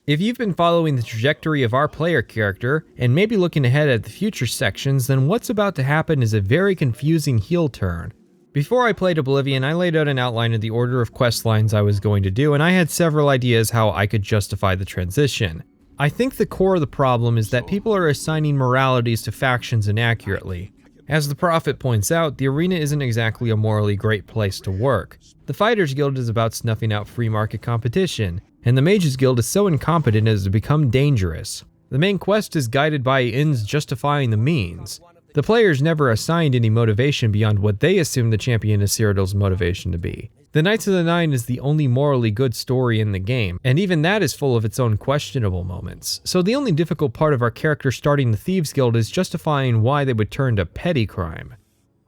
If you've been following the trajectory of our player character, and maybe looking ahead at the future sections, then what's about to happen is a very confusing heel turn. Before I played Oblivion, I laid out an outline of the order of quest lines I was going to do, and I had several ideas how I could justify the transition. I think the core of the problem is that people are assigning moralities to factions inaccurately. As the Prophet points out, the arena isn't exactly a morally great place to work. The Fighters Guild is about snuffing out free market competition, and the Mages Guild is so incompetent as to become dangerous. The main quest is guided by ends justifying the means. The players never assigned any motivation beyond what they assume the champion is Cyrodiil's motivation to be. The Knights of the Nine is the only morally good story in the game, and even that is full of its own questionable moments. So the only difficult part of our character starting the Thieves Guild is justifying why they would turn to petty crime.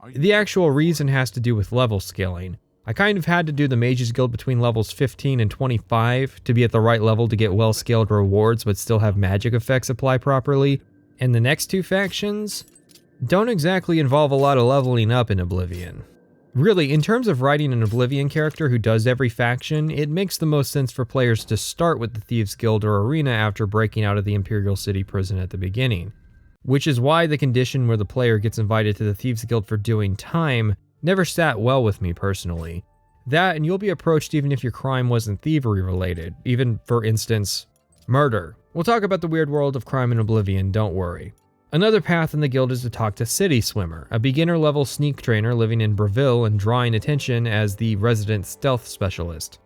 The actual reason has to do with level scaling. I kind of had to do the Mages Guild between levels 15 and 25 to be at the right level to get well-scaled rewards but still have magic effects apply properly, and the next two factions don't exactly involve a lot of leveling up in Oblivion. Really, in terms of writing an Oblivion character who does every faction, it makes the most sense for players to start with the Thieves Guild or Arena after breaking out of the Imperial City prison at the beginning. Which is why the condition where the player gets invited to the Thieves Guild for doing time never sat well with me personally. That, and you'll be approached even if your crime wasn't thievery related, even, for instance, murder. We'll talk about the weird world of crime in Oblivion, don't worry. Another path in the guild is to talk to City Swimmer, a beginner-level sneak trainer living in Breville and drawing attention as the resident stealth specialist.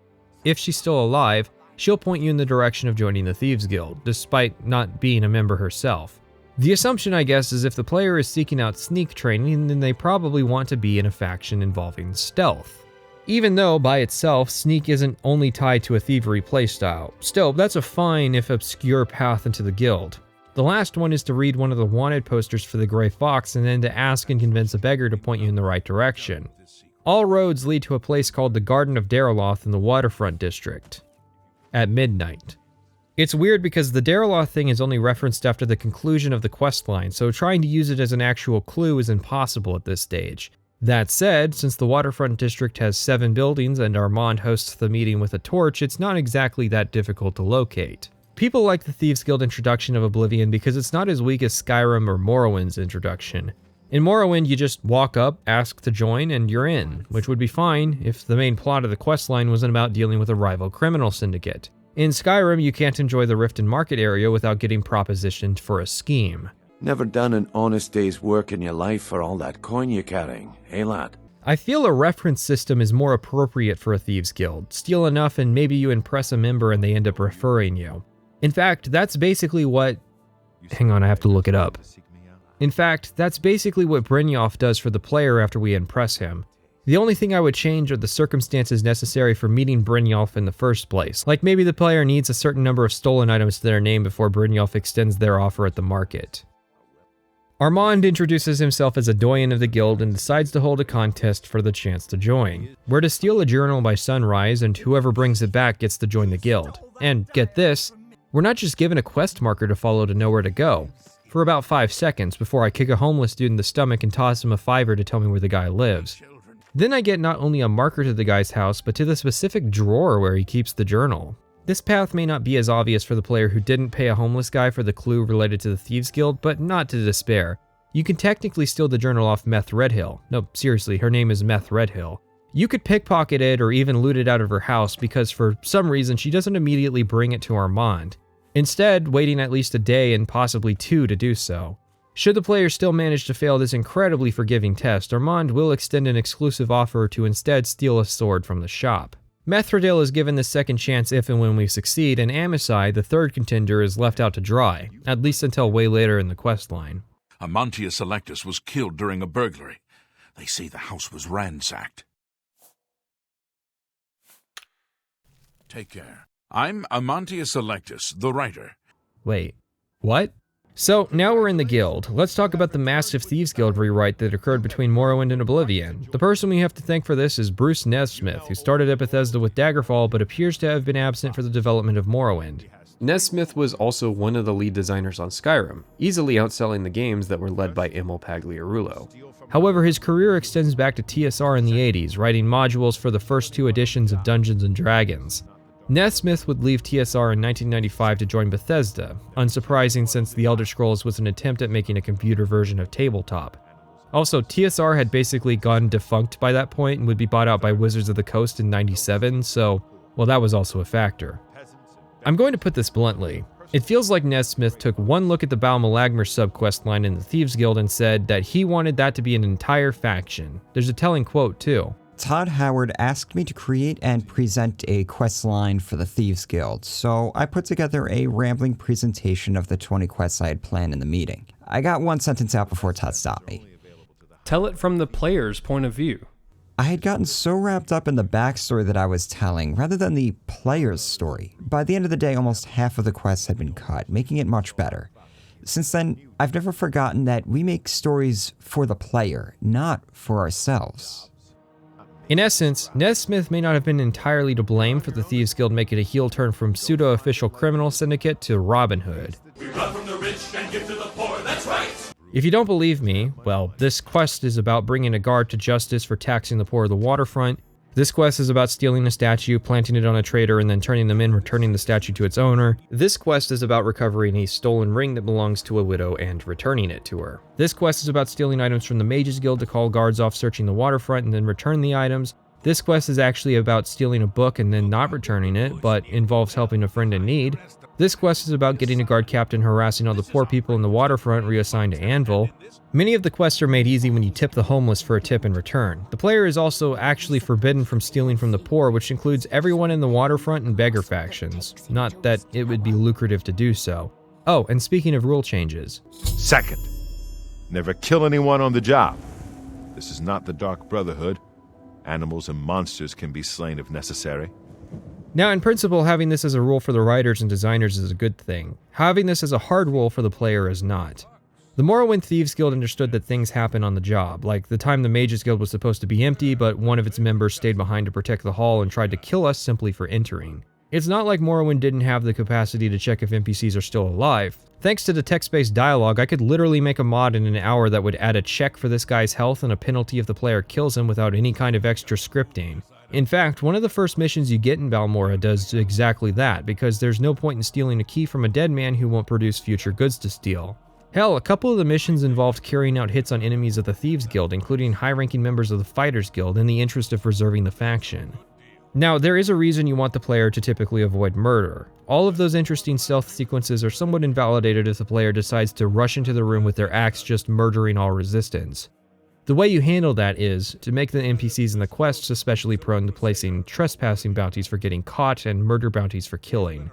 If she's still alive, she'll point you in the direction of joining the Thieves Guild, despite not being a member herself. The assumption, I guess, is if the player is seeking out sneak training, then they probably want to be in a faction involving stealth. Even though, by itself, sneak isn't only tied to a thievery playstyle. Still, that's a fine if obscure path into the guild. The last one is to read one of the wanted posters for the Grey Fox and then to ask and convince a beggar to point you in the right direction. All roads lead to a place called the Garden of Dariloth in the Waterfront District. At midnight. It's weird because the Dariloth thing is only referenced after the conclusion of the questline, so trying to use it as an actual clue is impossible at this stage. That said, since the Waterfront District has 7 buildings and Armand hosts the meeting with a torch, it's not exactly that difficult to locate. People like the Thieves Guild introduction of Oblivion because it's not as weak as Skyrim or Morrowind's introduction. In Morrowind, you just walk up, ask to join, and you're in, which would be fine if the main plot of the questline wasn't about dealing with a rival criminal syndicate. In Skyrim, you can't enjoy the Rift and Market area without getting propositioned for a scheme. Never done an honest day's work in your life for all that coin you're carrying, eh lad? I feel a reference system is more appropriate for a Thieves Guild. Steal enough and maybe you impress a member and they end up referring you. In fact, that's basically what... Hang on, I have to look it up. In fact, that's basically what Brynjolf does for the player after we impress him. The only thing I would change are the circumstances necessary for meeting Brynjolf in the first place, like maybe the player needs a certain number of stolen items to their name before Brynjolf extends their offer at the market. Armand introduces himself as a doyen of the guild and decides to hold a contest for the chance to join. We're to steal a journal by sunrise, and whoever brings it back gets to join the guild. And get this, we're not just given a quest marker to follow to know where to go. For about 5 seconds before I kick a homeless dude in the stomach and toss him a $5 to tell me where the guy lives. Then I get not only a marker to the guy's house, but to the specific drawer where he keeps the journal. This path may not be as obvious for the player who didn't pay a homeless guy for the clue related to the Thieves Guild, but not to despair. You can technically steal the journal off Meth Redhill. No, seriously, her name is Meth Redhill. You could pickpocket it or even loot it out of her house because for some reason she doesn't immediately bring it to Armand. Instead, waiting at least a day and possibly 2 to do so. Should the player still manage to fail this incredibly forgiving test, Armand will extend an exclusive offer to instead steal a sword from the shop. Methredale is given the second chance if and when we succeed, and Amisai, the third contender, is left out to dry, at least until way later in the questline. Amantia Selectus was killed during a burglary. They say the house was ransacked. Take care. I'm Amantia Selectus, the writer. Wait, what? So, now we're in the guild. Let's talk about the massive Thieves Guild rewrite that occurred between Morrowind and Oblivion. The person we have to thank for this is Bruce Nesmith, who started at Bethesda with Daggerfall but appears to have been absent for the development of Morrowind. Nesmith was also one of the lead designers on Skyrim, easily outselling the games that were led by Emil Pagliarulo. However, his career extends back to TSR in the 80s, writing modules for the first 2 editions of Dungeons & Dragons. Nesmith would leave TSR in 1995 to join Bethesda, unsurprising since The Elder Scrolls was an attempt at making a computer version of tabletop. Also, TSR had basically gone defunct by that point and would be bought out by Wizards of the Coast in 97, so, well, that was also a factor. I'm going to put this bluntly. It feels like Nesmith took one look at the Bal Malagmer subquest line in the Thieves Guild and said that he wanted that to be an entire faction. There's a telling quote, too. Todd Howard asked me to create and present a quest line for the Thieves Guild, so I put together a rambling presentation of the 20 quests I had planned in the meeting. I got one sentence out before Todd stopped me. Tell it from the player's point of view. I had gotten so wrapped up in the backstory that I was telling, rather than the player's story. By the end of the day, almost half of the quests had been cut, making it much better. Since then, I've never forgotten that we make stories for the player, not for ourselves. In essence, Nesmith may not have been entirely to blame for the Thieves Guild making a heel turn from pseudo-official criminal syndicate to Robin Hood. We rob from the rich and give to the poor, that's right! If you don't believe me, well, this quest is about bringing a guard to justice for taxing the poor of the waterfront. This quest is about stealing a statue, planting it on a trader, and then turning them in, returning the statue to its owner. This quest is about recovering a stolen ring that belongs to a widow and returning it to her. This quest is about stealing items from the Mages Guild to call guards off searching the waterfront and then return the items. This quest is actually about stealing a book and then not returning it, but involves helping a friend in need. This quest is about getting a guard captain harassing all the poor people in the waterfront reassigned to Anvil. Many of the quests are made easy when you tip the homeless for a tip in return. The player is also actually forbidden from stealing from the poor, which includes everyone in the waterfront and beggar factions. Not that it would be lucrative to do so. Oh, and speaking of rule changes. Second, never kill anyone on the job. This is not the Dark Brotherhood. Animals and monsters can be slain if necessary. Now, in principle, having this as a rule for the writers and designers is a good thing. Having this as a hard rule for the player is not. The Morrowind Thieves Guild understood that things happen on the job, like the time the Mages Guild was supposed to be empty, but one of its members stayed behind to protect the hall and tried to kill us simply for entering. It's not like Morrowind didn't have the capacity to check if NPCs are still alive. Thanks to the text-based dialogue, I could literally make a mod in an hour that would add a check for this guy's health and a penalty if the player kills him without any kind of extra scripting. In fact, one of the first missions you get in Balmora does exactly that, because there's no point in stealing a key from a dead man who won't produce future goods to steal. Hell, a couple of the missions involved carrying out hits on enemies of the Thieves Guild, including high-ranking members of the Fighters Guild, in the interest of preserving the faction. Now, there is a reason you want the player to typically avoid murder. All of those interesting stealth sequences are somewhat invalidated if the player decides to rush into the room with their axe just murdering all resistance. The way you handle that is to make the NPCs in the quests especially prone to placing trespassing bounties for getting caught and murder bounties for killing.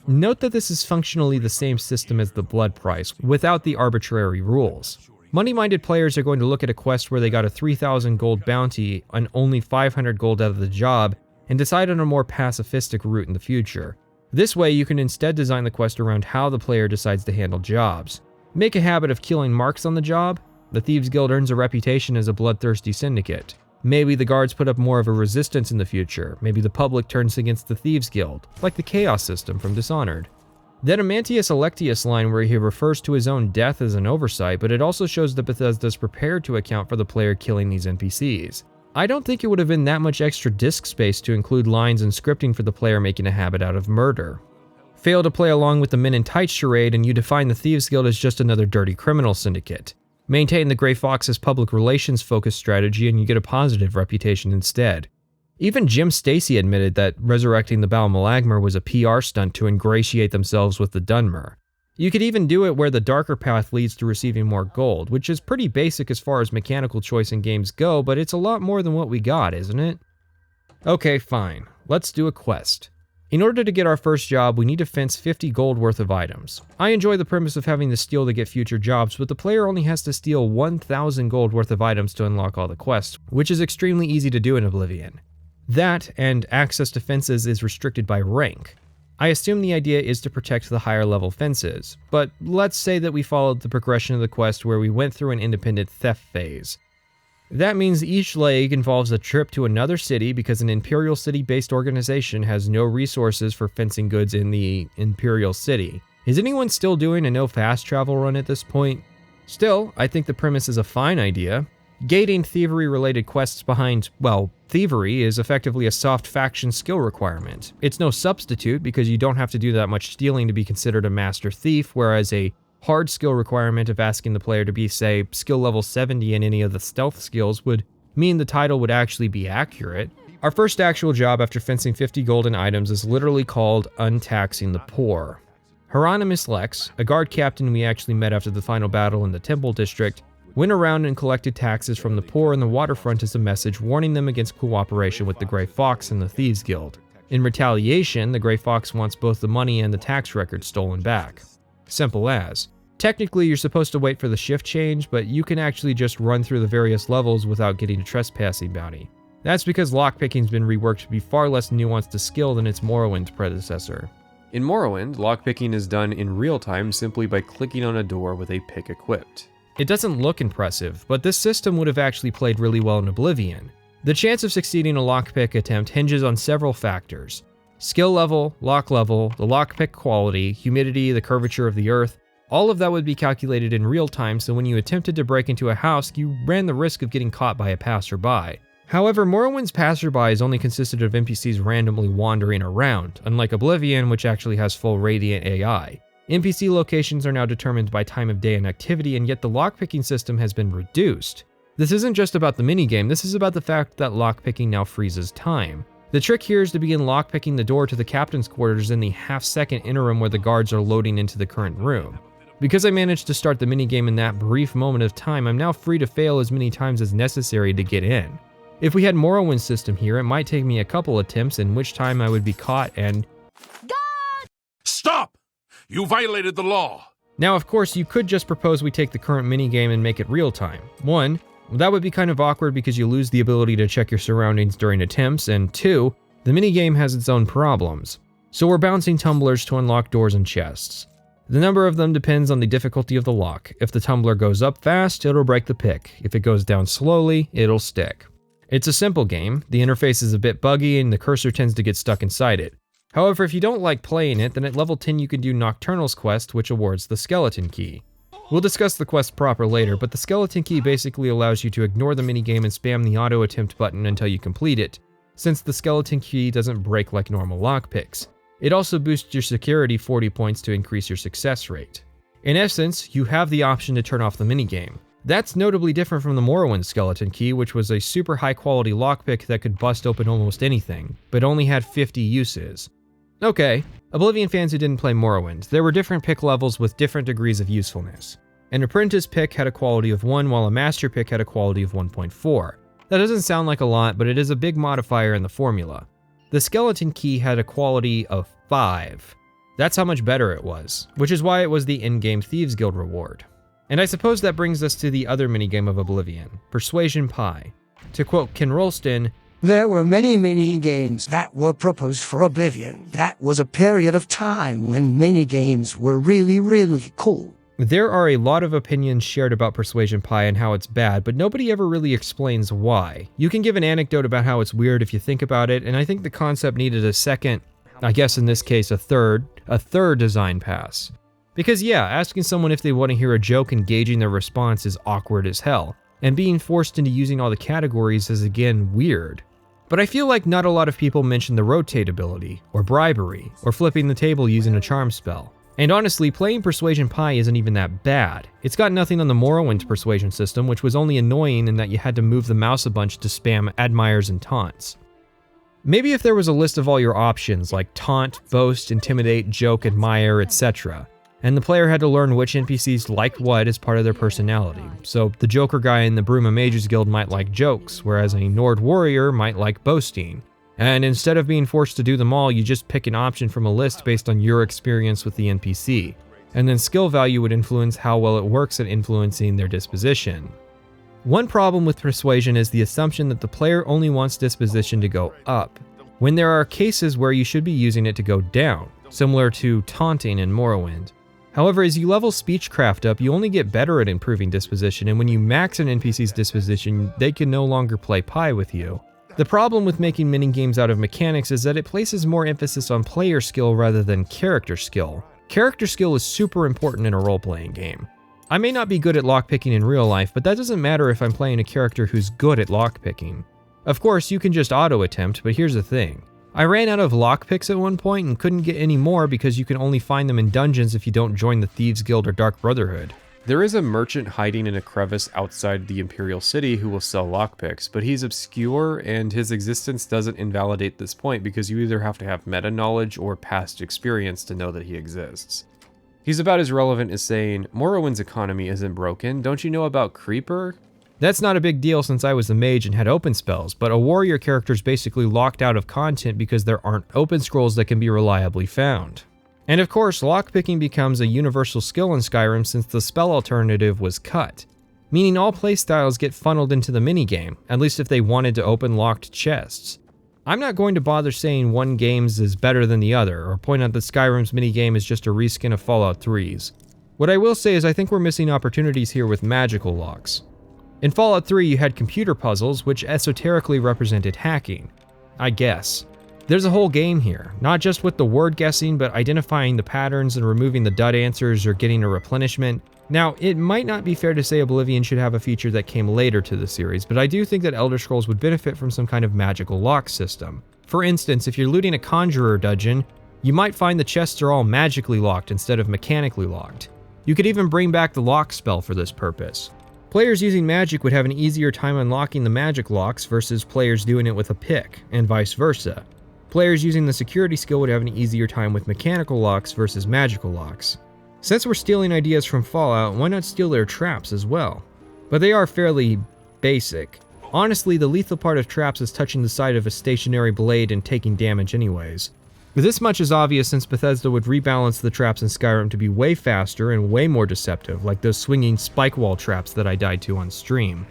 Note that this is functionally the same system as the blood price, without the arbitrary rules. Money-minded players are going to look at a quest where they got a 3,000 gold bounty on only 500 gold out of the job and decide on a more pacifistic route in the future. This way, you can instead design the quest around how the player decides to handle jobs. Make a habit of killing marks on the job. The Thieves Guild earns a reputation as a bloodthirsty syndicate. Maybe the guards put up more of a resistance in the future. Maybe the public turns against the Thieves Guild, like the Chaos system from Dishonored. Then a Mantius Electius line where he refers to his own death as an oversight, but it also shows that Bethesda's prepared to account for the player killing these NPCs. I don't think it would have been that much extra disk space to include lines and scripting for the player making a habit out of murder. Fail to play along with the Men in Tights charade and you define the Thieves Guild as just another dirty criminal syndicate. Maintain the Grey Fox's public relations focused strategy and you get a positive reputation instead. Even Jim Stacy admitted that resurrecting the Bal Malagmer was a PR stunt to ingratiate themselves with the Dunmer. You could even do it where the darker path leads to receiving more gold, which is pretty basic as far as mechanical choice in games go, but it's a lot more than what we got, isn't it? Okay, fine. Let's do a quest. In order to get our first job, we need to fence 50 gold worth of items. I enjoy the premise of having to steal to get future jobs, but the player only has to steal 1,000 gold worth of items to unlock all the quests, which is extremely easy to do in Oblivion. That, and access to fences is restricted by rank. I assume the idea is to protect the higher level fences, but let's say that we followed the progression of the quest where we went through an independent theft phase. That means each leg involves a trip to another city because an Imperial City-based organization has no resources for fencing goods in the Imperial City. Is anyone still doing a no fast travel run at this point? Still, I think the premise is a fine idea. Gating thievery-related quests behind, well, Thievery is effectively a soft faction skill requirement. It's no substitute because you don't have to do that much stealing to be considered a master thief, whereas a hard skill requirement of asking the player to be, say, skill level 70 in any of the stealth skills would mean the title would actually be accurate. Our first actual job after fencing 50 golden items is literally called Untaxing the Poor. Hieronymus Lex, a guard captain we actually met after the final battle in the Temple District, went around and collected taxes from the poor in the waterfront as a message warning them against cooperation with the Grey Fox and the Thieves Guild. In retaliation, the Grey Fox wants both the money and the tax records stolen back. Simple as. Technically, you're supposed to wait for the shift change, but you can actually just run through the various levels without getting a trespassing bounty. That's because lockpicking's been reworked to be far less nuanced a skill than its Morrowind predecessor. In Morrowind, lockpicking is done in real time simply by clicking on a door with a pick equipped. It doesn't look impressive, but this system would have actually played really well in Oblivion. The chance of succeeding a lockpick attempt hinges on several factors. Skill level, the lockpick quality, humidity, the curvature of the earth. All of that would be calculated in real time, so when you attempted to break into a house, you ran the risk of getting caught by a passerby. However, Morrowind's passerbys only consisted of NPCs randomly wandering around, unlike Oblivion, which actually has full Radiant AI. NPC locations are now determined by time of day and activity, and yet the lockpicking system has been reduced. This isn't just about the minigame, this is about the fact that lockpicking now freezes time. The trick here is to begin lockpicking the door to the captain's quarters in the half-second interim where the guards are loading into the current room. Because I managed to start the minigame in that brief moment of time, I'm now free to fail as many times as necessary to get in. If we had Morrowind's system here, it might take me a couple attempts in which time I would be caught and... Stop! You violated the law! Now, of course, you could just propose we take the current minigame and make it real time. One, that would be kind of awkward because you lose the ability to check your surroundings during attempts, and two, the minigame has its own problems. So we're bouncing tumblers to unlock doors and chests. The number of them depends on the difficulty of the lock. If the tumbler goes up fast, it'll break the pick. If it goes down slowly, it'll stick. It's a simple game, the interface is a bit buggy and the cursor tends to get stuck inside it. However, if you don't like playing it, then at level 10 you can do Nocturnal's quest, which awards the Skeleton Key. We'll discuss the quest proper later, but the Skeleton Key basically allows you to ignore the minigame and spam the auto attempt button until you complete it, since the Skeleton Key doesn't break like normal lockpicks. It also boosts your security 40 points to increase your success rate. In essence, you have the option to turn off the minigame. That's notably different from the Morrowind Skeleton Key, which was a super high quality lockpick that could bust open almost anything, but only had 50 uses. Okay, Oblivion fans who didn't play Morrowind, there were different pick levels with different degrees of usefulness. An apprentice pick had a quality of 1, while a master pick had a quality of 1.4. That doesn't sound like a lot, but it is a big modifier in the formula. The Skeleton Key had a quality of 5. That's how much better it was, which is why it was the in-game Thieves Guild reward. And I suppose that brings us to the other minigame of Oblivion, Persuasion Pie. To quote Ken Rolston, "There were many mini-games that were proposed for Oblivion. That was a period of time when mini-games were really, really cool." There are a lot of opinions shared about Persuasion Pie and how it's bad, but nobody ever really explains why. You can give an anecdote about how it's weird if you think about it, and I think the concept needed a second, I guess in this case a third design pass. Because yeah, asking someone if they want to hear a joke and gauging their response is awkward as hell, and being forced into using all the categories is again weird. But I feel like not a lot of people mention the rotate ability, or bribery, or flipping the table using a charm spell. And honestly, playing Persuasion Pie isn't even that bad. It's got nothing on the Morrowind persuasion system, which was only annoying in that you had to move the mouse a bunch to spam admires and taunts. Maybe if there was a list of all your options, like taunt, boast, intimidate, joke, admire, etc., and the player had to learn which NPCs liked what as part of their personality. So the Joker guy in the Bruma Mages Guild might like jokes, whereas a Nord warrior might like boasting. And instead of being forced to do them all, you just pick an option from a list based on your experience with the NPC. And then skill value would influence how well it works at influencing their disposition. One problem with persuasion is the assumption that the player only wants disposition to go up, when there are cases where you should be using it to go down, similar to taunting in Morrowind. However, as you level Speechcraft up, you only get better at improving disposition, and when you max an NPC's disposition, they can no longer play pie with you. The problem with making minigames out of mechanics is that it places more emphasis on player skill rather than character skill. Character skill is super important in a role-playing game. I may not be good at lockpicking in real life, but that doesn't matter if I'm playing a character who's good at lockpicking. Of course, you can just auto-attempt, but here's the thing. I ran out of lockpicks at one point and couldn't get any more because you can only find them in dungeons if you don't join the Thieves Guild or Dark Brotherhood. There is a merchant hiding in a crevice outside the Imperial City who will sell lockpicks, but he's obscure and his existence doesn't invalidate this point because you either have to have meta knowledge or past experience to know that he exists. He's about as relevant as saying, Morrowind's economy isn't broken, don't you know about Creeper? That's not a big deal since I was a mage and had open spells, but a warrior character is basically locked out of content because there aren't open scrolls that can be reliably found. And of course, lockpicking becomes a universal skill in Skyrim since the spell alternative was cut, meaning all playstyles get funneled into the minigame, at least if they wanted to open locked chests. I'm not going to bother saying one game's is better than the other, or point out that Skyrim's minigame is just a reskin of Fallout 3's. What I will say is I think we're missing opportunities here with magical locks. In Fallout 3 you had computer puzzles which esoterically represented hacking. I guess. There's a whole game here, not just with the word guessing, but identifying the patterns and removing the dud answers or getting a replenishment. Now, it might not be fair to say Oblivion should have a feature that came later to the series, but I do think that Elder Scrolls would benefit from some kind of magical lock system. For instance, if you're looting a conjurer dungeon, you might find the chests are all magically locked instead of mechanically locked. You could even bring back the lock spell for this purpose. Players using magic would have an easier time unlocking the magic locks versus players doing it with a pick, and vice versa. Players using the security skill would have an easier time with mechanical locks versus magical locks. Since we're stealing ideas from Fallout, why not steal their traps as well? But they are fairly basic. Honestly, the lethal part of traps is touching the side of a stationary blade and taking damage anyways. But this much is obvious since Bethesda would rebalance the traps in Skyrim to be way faster and way more deceptive, like those swinging spike wall traps that I died to on stream.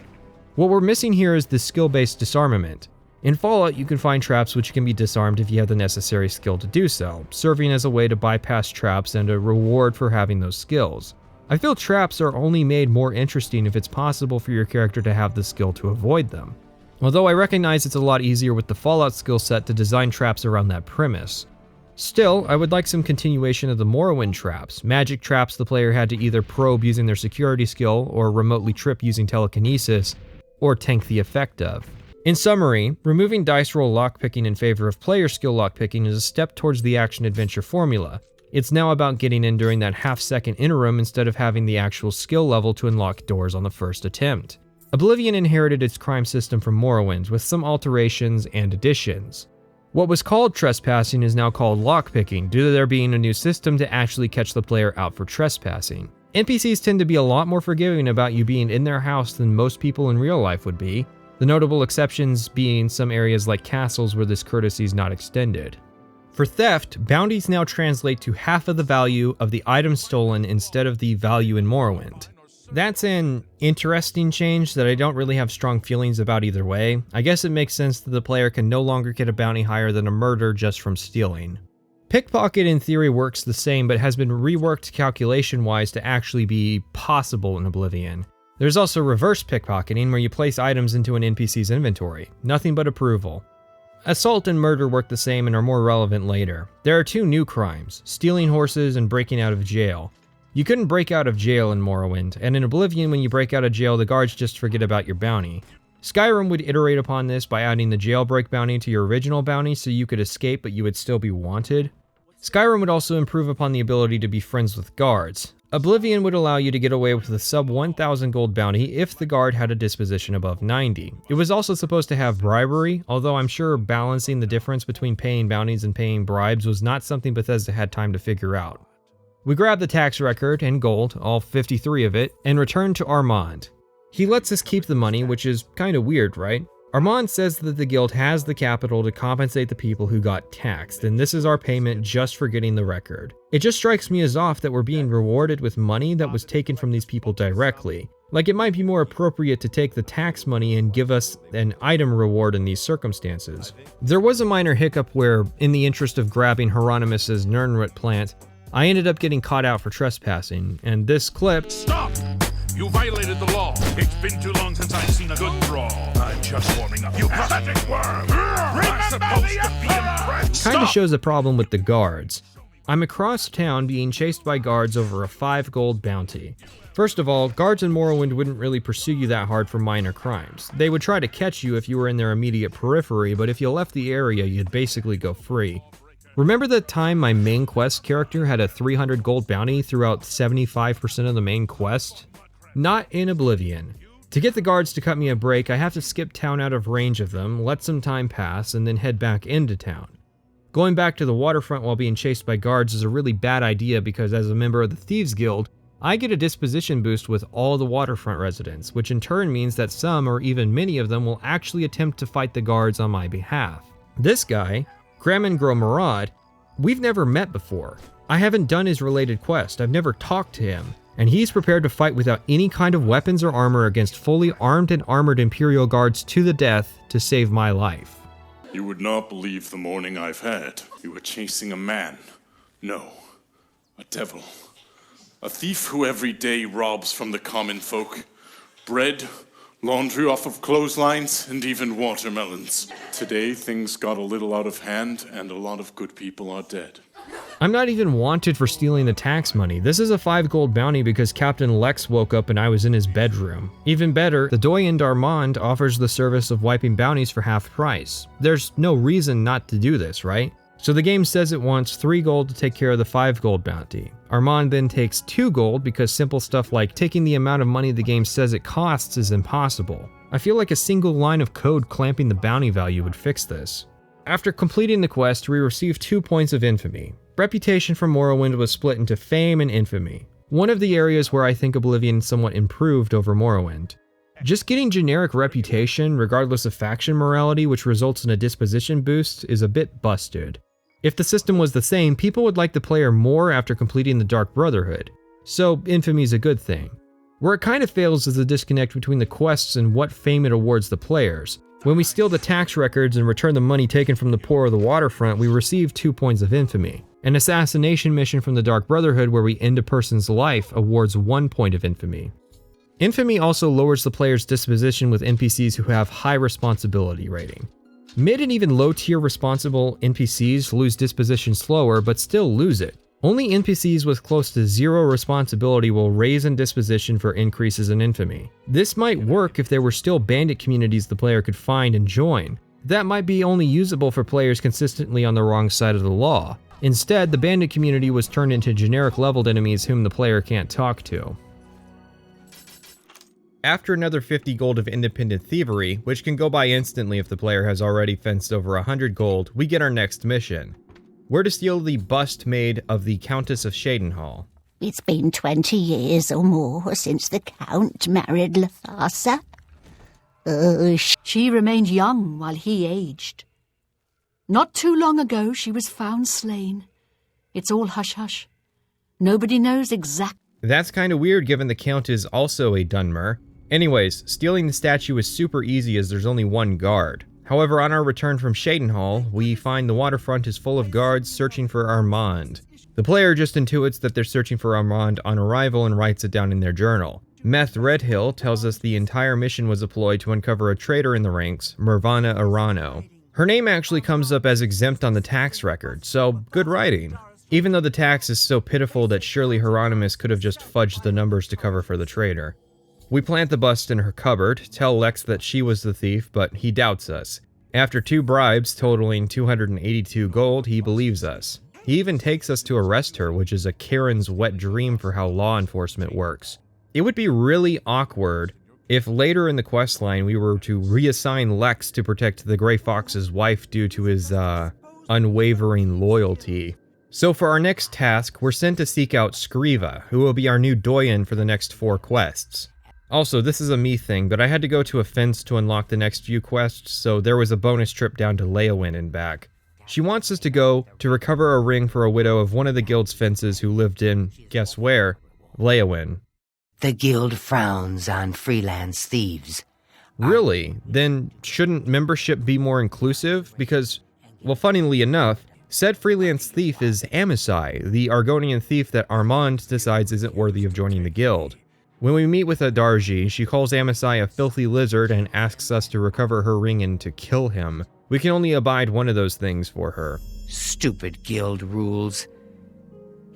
What we're missing here is the skill-based disarmament. In Fallout, you can find traps which can be disarmed if you have the necessary skill to do so, serving as a way to bypass traps and a reward for having those skills. I feel traps are only made more interesting if it's possible for your character to have the skill to avoid them. Although I recognize it's a lot easier with the Fallout skill set to design traps around that premise. Still, I would like some continuation of the Morrowind traps, magic traps the player had to either probe using their security skill or remotely trip using telekinesis, or tank the effect of. In summary, removing dice roll lockpicking in favor of player skill lockpicking is a step towards the action-adventure formula. It's now about getting in during that half-second interim instead of having the actual skill level to unlock doors on the first attempt. Oblivion inherited its crime system from Morrowind with some alterations and additions. What was called trespassing is now called lockpicking due to there being a new system to actually catch the player out for trespassing. NPCs tend to be a lot more forgiving about you being in their house than most people in real life would be, the notable exceptions being some areas like castles where this courtesy is not extended. For theft, bounties now translate to half of the value of the item stolen instead of the value in Morrowind. That's an interesting change that I don't really have strong feelings about either way. I guess it makes sense that the player can no longer get a bounty higher than a murder just from stealing. Pickpocket in theory works the same but has been reworked calculation-wise to actually be possible in Oblivion. There's also reverse pickpocketing where you place items into an NPC's inventory. Nothing but approval. Assault and murder work the same and are more relevant later. There are two new crimes, stealing horses and breaking out of jail. You couldn't break out of jail in Morrowind, and in Oblivion when you break out of jail the guards just forget about your bounty. Skyrim would iterate upon this by adding the jailbreak bounty to your original bounty so you could escape but you would still be wanted. Skyrim would also improve upon the ability to be friends with guards. Oblivion would allow you to get away with a sub 1,000 gold bounty if the guard had a disposition above 90. It was also supposed to have bribery, although I'm sure balancing the difference between paying bounties and paying bribes was not something Bethesda had time to figure out. We grab the tax record and gold, all 53 of it, and return to Armand. He lets us keep the money, which is kinda weird, right? Armand says that the guild has the capital to compensate the people who got taxed, and this is our payment just for getting the record. It just strikes me as off that we're being rewarded with money that was taken from these people directly. Like it might be more appropriate to take the tax money and give us an item reward in these circumstances. There was a minor hiccup where, in the interest of grabbing Hieronymus's Nirnroot plant, I ended up getting caught out for trespassing, and this clip— Stop! You violated the law. It's been too long since I've seen a good brawl. I'm just warming up. You pathetic worm! I'm supposed to be impressed. Kinda shows a problem with the guards. I'm across town being chased by guards over a 5 gold bounty. First of all, guards in Morrowind wouldn't really pursue you that hard for minor crimes. They would try to catch you if you were in their immediate periphery, but if you left the area, you'd basically go free. Remember the time my main quest character had a 300 gold bounty throughout 75% of the main quest? Not in Oblivion. To get the guards to cut me a break, I have to skip town out of range of them, let some time pass, and then head back into town. Going back to the waterfront while being chased by guards is a really bad idea because as a member of the Thieves Guild, I get a disposition boost with all the waterfront residents, which in turn means that some or even many of them will actually attempt to fight the guards on my behalf. This guy, Gramengro Marad, we've never met before. I haven't done his related quest, I've never talked to him, and he's prepared to fight without any kind of weapons or armor against fully armed and armored Imperial guards to the death to save my life. You would not believe the morning I've had. You were chasing a man. No, a devil. A thief who every day robs from the common folk. Bread, laundry off of clotheslines, and even watermelons. Today, things got a little out of hand, and a lot of good people are dead. I'm not even wanted for stealing the tax money. This is a 5 gold bounty because Captain Lex woke up and I was in his bedroom. Even better, the Doyen d'Armand offers the service of wiping bounties for half price. There's no reason not to do this, right? So the game says it wants 3 gold to take care of the 5 gold bounty. Armand then takes 2 gold because simple stuff like taking the amount of money the game says it costs is impossible. I feel like a single line of code clamping the bounty value would fix this. After completing the quest, we received 2 points of infamy. Reputation for Morrowind was split into fame and infamy, one of the areas where I think Oblivion somewhat improved over Morrowind. Just getting generic reputation, regardless of faction morality, which results in a disposition boost, is a bit busted. If the system was the same, people would like the player more after completing the Dark Brotherhood, so infamy is a good thing. Where it kind of fails is the disconnect between the quests and what fame it awards the players. When we steal the tax records and return the money taken from the poor of the waterfront, we receive 2 points of infamy. An assassination mission from the Dark Brotherhood where we end a person's life awards 1 point of infamy. Infamy also lowers the player's disposition with NPCs who have high responsibility rating. Mid and even low tier responsible NPCs lose disposition slower, but still lose it. Only NPCs with close to 0 responsibility will raise in disposition for increases in infamy. This might work if there were still bandit communities the player could find and join. That might be only usable for players consistently on the wrong side of the law. Instead, the bandit community was turned into generic leveled enemies whom the player can't talk to. After another 50 gold of independent thievery, which can go by instantly if the player has already fenced over 100 gold, we get our next mission. We're to steal the bust made of the Countess of Shadenhall. It's been 20 years or more since the Count married Lathasa. She remained young while he aged. Not too long ago she was found slain. It's all hush-hush. Nobody knows exactly. That's kind of weird given the Count is also a Dunmer. Anyways, stealing the statue is super easy as there's only 1 guard. However, on our return from Shadenhall, we find the waterfront is full of guards searching for Armand. The player just intuits that they're searching for Armand on arrival and writes it down in their journal. Meth Redhill tells us the entire mission was deployed to uncover a traitor in the ranks, Mervana Arano. Her name actually comes up as exempt on the tax record, so good writing. Even though the tax is so pitiful that surely Hieronymus could have just fudged the numbers to cover for the traitor. We plant the bust in her cupboard, tell Lex that she was the thief, but he doubts us. After 2 bribes totaling 282 gold, he believes us. He even takes us to arrest her, which is a Karen's wet dream for how law enforcement works. It would be really awkward if later in the questline we were to reassign Lex to protect the Grey Fox's wife due to his, unwavering loyalty. So for our next task, we're sent to seek out Skriva, who will be our new doyen for the next 4 quests. Also, this is a me thing, but I had to go to a fence to unlock the next few quests, so there was a bonus trip down to Leowyn and back. She wants us to go to recover a ring for a widow of one of the guild's fences who lived in, guess where? Leowyn. The guild frowns on freelance thieves. Really? Then shouldn't membership be more inclusive? Because, well, funnily enough, said freelance thief is Amisai, the Argonian thief that Armand decides isn't worthy of joining the guild. When we meet with Adarji, she calls Amisai a filthy lizard and asks us to recover her ring and to kill him. We can only abide one of those things for her. Stupid guild rules.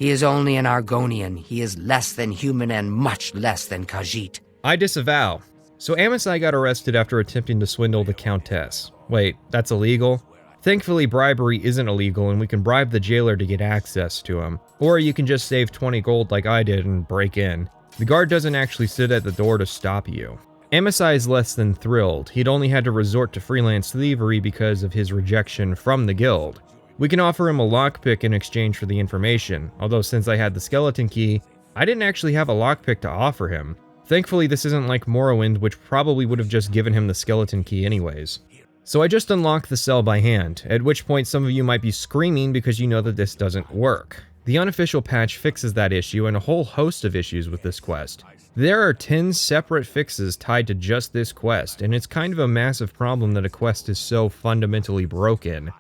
He is only an Argonian. He is less than human and much less than Khajiit. I disavow. So Amasai got arrested after attempting to swindle the Countess. Wait, that's illegal? Thankfully, bribery isn't illegal and we can bribe the jailer to get access to him. Or you can just save 20 gold like I did and break in. The guard doesn't actually sit at the door to stop you. Amasai is less than thrilled. He'd only had to resort to freelance thievery because of his rejection from the guild. We can offer him a lockpick in exchange for the information, although since I had the skeleton key, I didn't actually have a lockpick to offer him. Thankfully, this isn't like Morrowind, which probably would have just given him the skeleton key anyways. So I just unlocked the cell by hand, at which point some of you might be screaming because you know that this doesn't work. The unofficial patch fixes that issue and a whole host of issues with this quest. There are 10 separate fixes tied to just this quest, and it's kind of a massive problem that a quest is so fundamentally broken.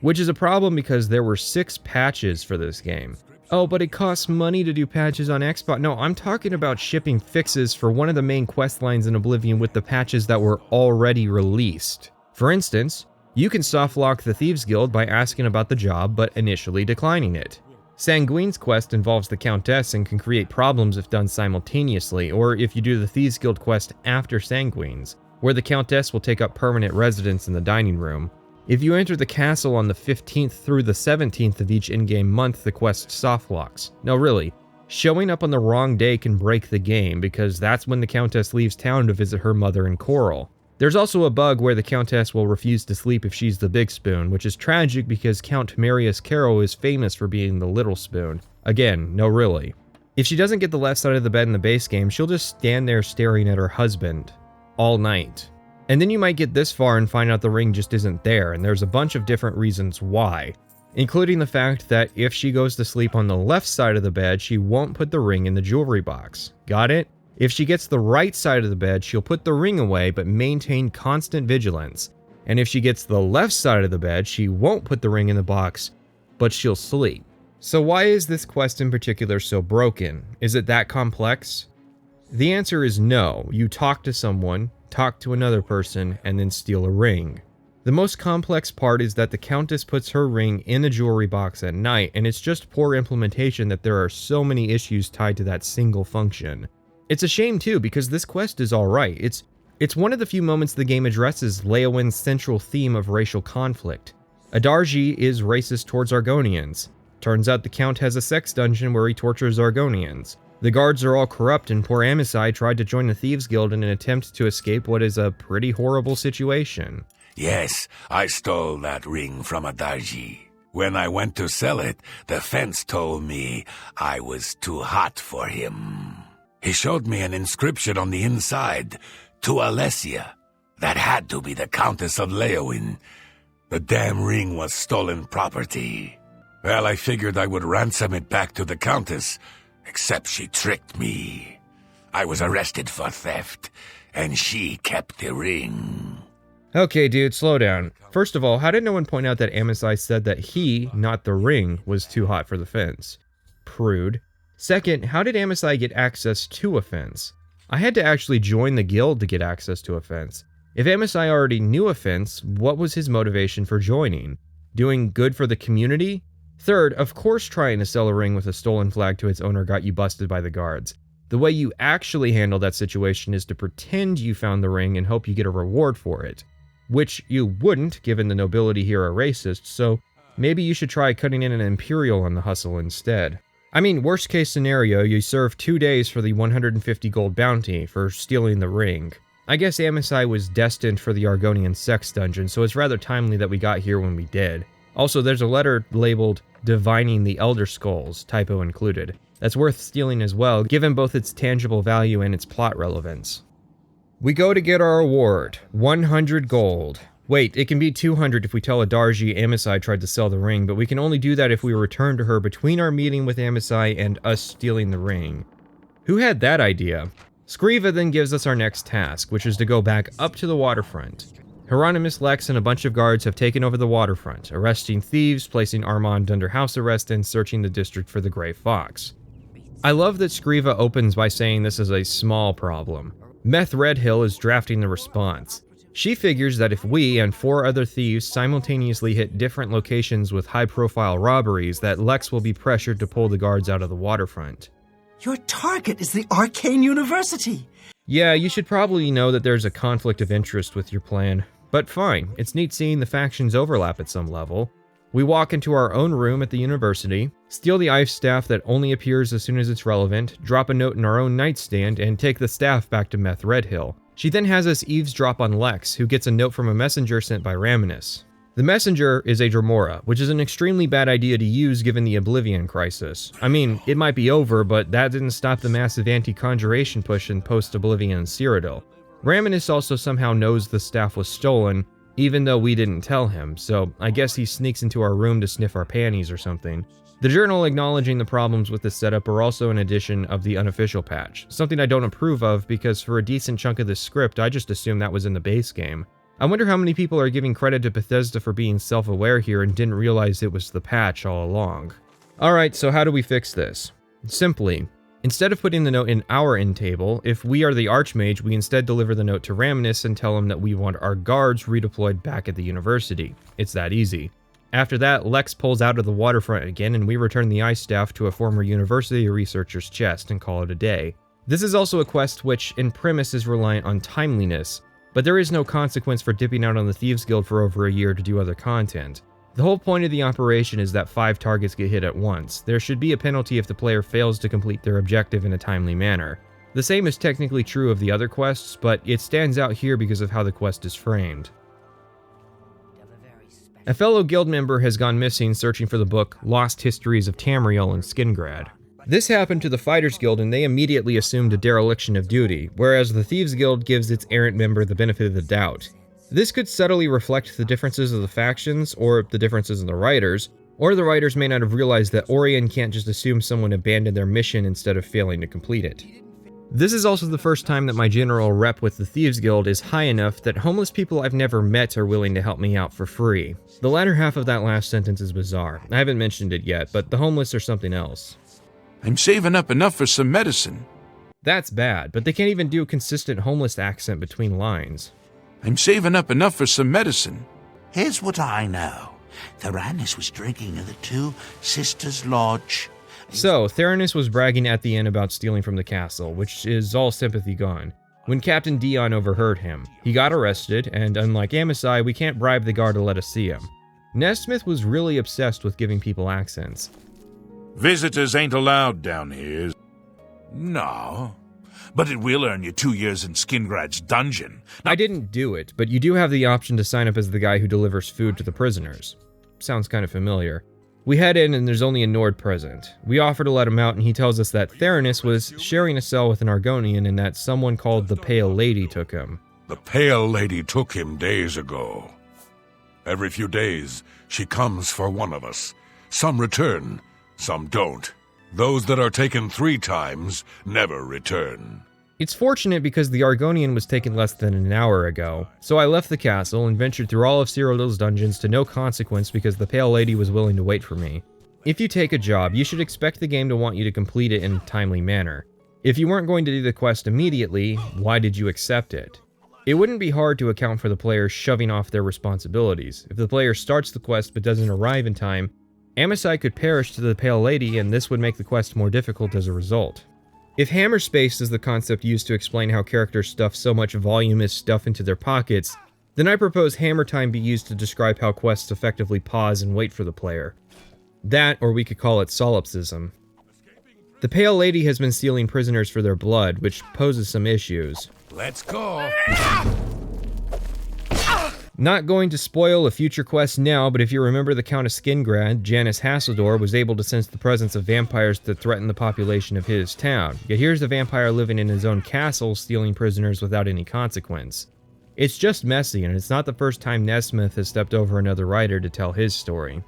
Which is a problem because there were 6 patches for this game. Oh, but it costs money to do patches on Xbox. No, I'm talking about shipping fixes for one of the main quest lines in Oblivion with the patches that were already released. For instance, you can softlock the Thieves Guild by asking about the job but initially declining it. Sanguine's quest involves the Countess and can create problems if done simultaneously, or if you do the Thieves Guild quest after Sanguine's, where the Countess will take up permanent residence in the dining room. If you enter the castle on the 15th through the 17th of each in-game month, the quest softlocks. No, really, showing up on the wrong day can break the game because that's when the Countess leaves town to visit her mother and Coral. There's also a bug where the Countess will refuse to sleep if she's the big spoon, which is tragic because Count Marius Caro is famous for being the little spoon. Again, no really. If she doesn't get the left side of the bed in the base game, she'll just stand there staring at her husband all night. And then you might get this far and find out the ring just isn't there, and there's a bunch of different reasons why, including the fact that if she goes to sleep on the left side of the bed, she won't put the ring in the jewelry box. Got it? If she gets the right side of the bed, she'll put the ring away but maintain constant vigilance. And if she gets the left side of the bed, she won't put the ring in the box, but she'll sleep. So why is this quest in particular so broken? Is it that complex? The answer is no. You talk to someone, talk to another person, and then steal a ring. The most complex part is that the Countess puts her ring in the jewelry box at night, and it's just poor implementation that there are so many issues tied to that single function. It's a shame too, because this quest is alright. It's one of the few moments the game addresses Leowin's central theme of racial conflict. Adarji is racist towards Argonians. Turns out the Count has a sex dungeon where he tortures Argonians. The guards are all corrupt and poor Amasai tried to join the Thieves Guild in an attempt to escape what is a pretty horrible situation. Yes, I stole that ring from Adarji. When I went to sell it, the fence told me I was too hot for him. He showed me an inscription on the inside, to Alessia. That had to be the Countess of Leowin. The damn ring was stolen property. Well, I figured I would ransom it back to the Countess, except she tricked me. I was arrested for theft, and she kept the ring. Okay, dude, slow down. First of all, how did no one point out that Amasai said that he, not the ring, was too hot for the fence? Prude. Second, how did Amasai get access to a fence? I had to actually join the guild to get access to a fence. If Amasai already knew a fence, what was his motivation for joining? Doing good for the community? Third, of course trying to sell a ring with a stolen flag to its owner got you busted by the guards. The way you actually handle that situation is to pretend you found the ring and hope you get a reward for it. Which you wouldn't, given the nobility here are racist, so maybe you should try cutting in an Imperial on the hustle instead. I mean, worst case scenario, you serve 2 days for the 150 gold bounty for stealing the ring. I guess Amasai was destined for the Argonian sex dungeon, so it's rather timely that we got here when we did. Also, there's a letter labeled Divining the Elder Skulls, typo included. That's worth stealing as well, given both its tangible value and its plot relevance. We go to get our reward, 100 gold. Wait, it can be 200 if we tell Adarji Amasai tried to sell the ring, but we can only do that if we return to her between our meeting with Amasai and us stealing the ring. Who had that idea? Skriva then gives us our next task, which is to go back up to the waterfront. Hieronymus Lex and a bunch of guards have taken over the waterfront, arresting thieves, placing Armand under house arrest, and searching the district for the Grey Fox. I love that Skriva opens by saying this is a small problem. Meth Redhill is drafting the response. She figures that if we and 4 other thieves simultaneously hit different locations with high-profile robberies, that Lex will be pressured to pull the guards out of the waterfront. Your target is the Arcane University! Yeah, you should probably know that there's a conflict of interest with your plan. But fine, it's neat seeing the factions overlap at some level. We walk into our own room at the university, steal the ice staff that only appears as soon as it's relevant, drop a note in our own nightstand, and take the staff back to Meth Redhill. She then has us eavesdrop on Lex, who gets a note from a messenger sent by Raminus. The messenger is a Dremora, which is an extremely bad idea to use given the Oblivion crisis. I mean, it might be over, but that didn't stop the massive anti-conjuration push in post-Oblivion Cyrodiil. Raminus also somehow knows the staff was stolen, even though we didn't tell him, so I guess he sneaks into our room to sniff our panties or something. The journal acknowledging the problems with this setup are also an addition of the unofficial patch, something I don't approve of because for a decent chunk of this script, I just assumed that was in the base game. I wonder how many people are giving credit to Bethesda for being self-aware here and didn't realize it was the patch all along. Alright, so how do we fix this? Simply, instead of putting the note in our end table, if we are the Archmage, we instead deliver the note to Raminus and tell him that we want our guards redeployed back at the university. It's that easy. After that, Lex pulls out of the waterfront again and we return the ice staff to a former university researcher's chest and call it a day. This is also a quest which, in premise, is reliant on timeliness, but there is no consequence for dipping out on the Thieves Guild for over a year to do other content. The whole point of the operation is that 5 targets get hit at once. There should be a penalty if the player fails to complete their objective in a timely manner. The same is technically true of the other quests, but it stands out here because of how the quest is framed. A fellow guild member has gone missing searching for the book Lost Histories of Tamriel and Skingrad. This happened to the Fighters Guild and they immediately assumed a dereliction of duty, whereas the Thieves Guild gives its errant member the benefit of the doubt. This could subtly reflect the differences of the factions, or the differences in the writers, or the writers may not have realized that Orion can't just assume someone abandoned their mission instead of failing to complete it. This is also the first time that my general rep with the Thieves Guild is high enough that homeless people I've never met are willing to help me out for free. The latter half of that last sentence is bizarre. I haven't mentioned it yet, but the homeless are something else. I'm saving up enough for some medicine. That's bad, but they can't even do a consistent homeless accent between lines. I'm saving up enough for some medicine. Here's what I know. Theranis was drinking at the Two Sisters Lodge. So, Theranis was bragging at the inn about stealing from the castle, which is all sympathy gone, when Captain Dion overheard him. He got arrested, and unlike Amisai, we can't bribe the guard to let us see him. Nesmith was really obsessed with giving people accents. Visitors ain't allowed down here. No, but it will earn you 2 years in Skingrad's dungeon. I didn't do it, but you do have the option to sign up as the guy who delivers food to the prisoners. Sounds kind of familiar. We head in and there's only a Nord present. We offer to let him out and he tells us that Theranis was sharing a cell with an Argonian and that someone called the Pale Lady took him. The Pale Lady took him days ago. Every few days, she comes for one of us. Some return, some don't. Those that are taken 3 times never return. It's fortunate because the Argonian was taken less than an hour ago, so I left the castle and ventured through all of Cyrodiil's dungeons to no consequence because the Pale Lady was willing to wait for me. If you take a job, you should expect the game to want you to complete it in a timely manner. If you weren't going to do the quest immediately, why did you accept it? It wouldn't be hard to account for the player shoving off their responsibilities. If the player starts the quest but doesn't arrive in time, Amisai could perish to the Pale Lady and this would make the quest more difficult as a result. If hammer space is the concept used to explain how characters stuff so much voluminous stuff into their pockets, then I propose hammer time be used to describe how quests effectively pause and wait for the player. That, or we could call it solipsism. The Pale Lady has been stealing prisoners for their blood, which poses some issues. Let's go! Not going to spoil a future quest now, but if you remember the Count of Skingrad, Janice Hasseldor was able to sense the presence of vampires that threaten the population of his town. Yet here's a vampire living in his own castle stealing prisoners without any consequence. It's just messy, and it's not the first time Nesmith has stepped over another writer to tell his story.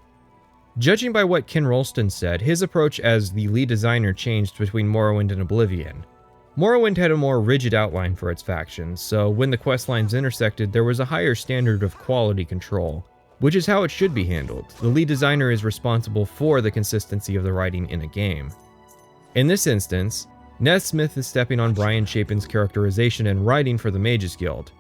Judging by what Ken Rolston said, his approach as the lead designer changed between Morrowind and Oblivion. Morrowind had a more rigid outline for its factions, so when the quest lines intersected, there was a higher standard of quality control, which is how it should be handled. The lead designer is responsible for the consistency of the writing in a game. In this instance, Nesmith is stepping on Brian Chapin's characterization and writing for the Mages Guild.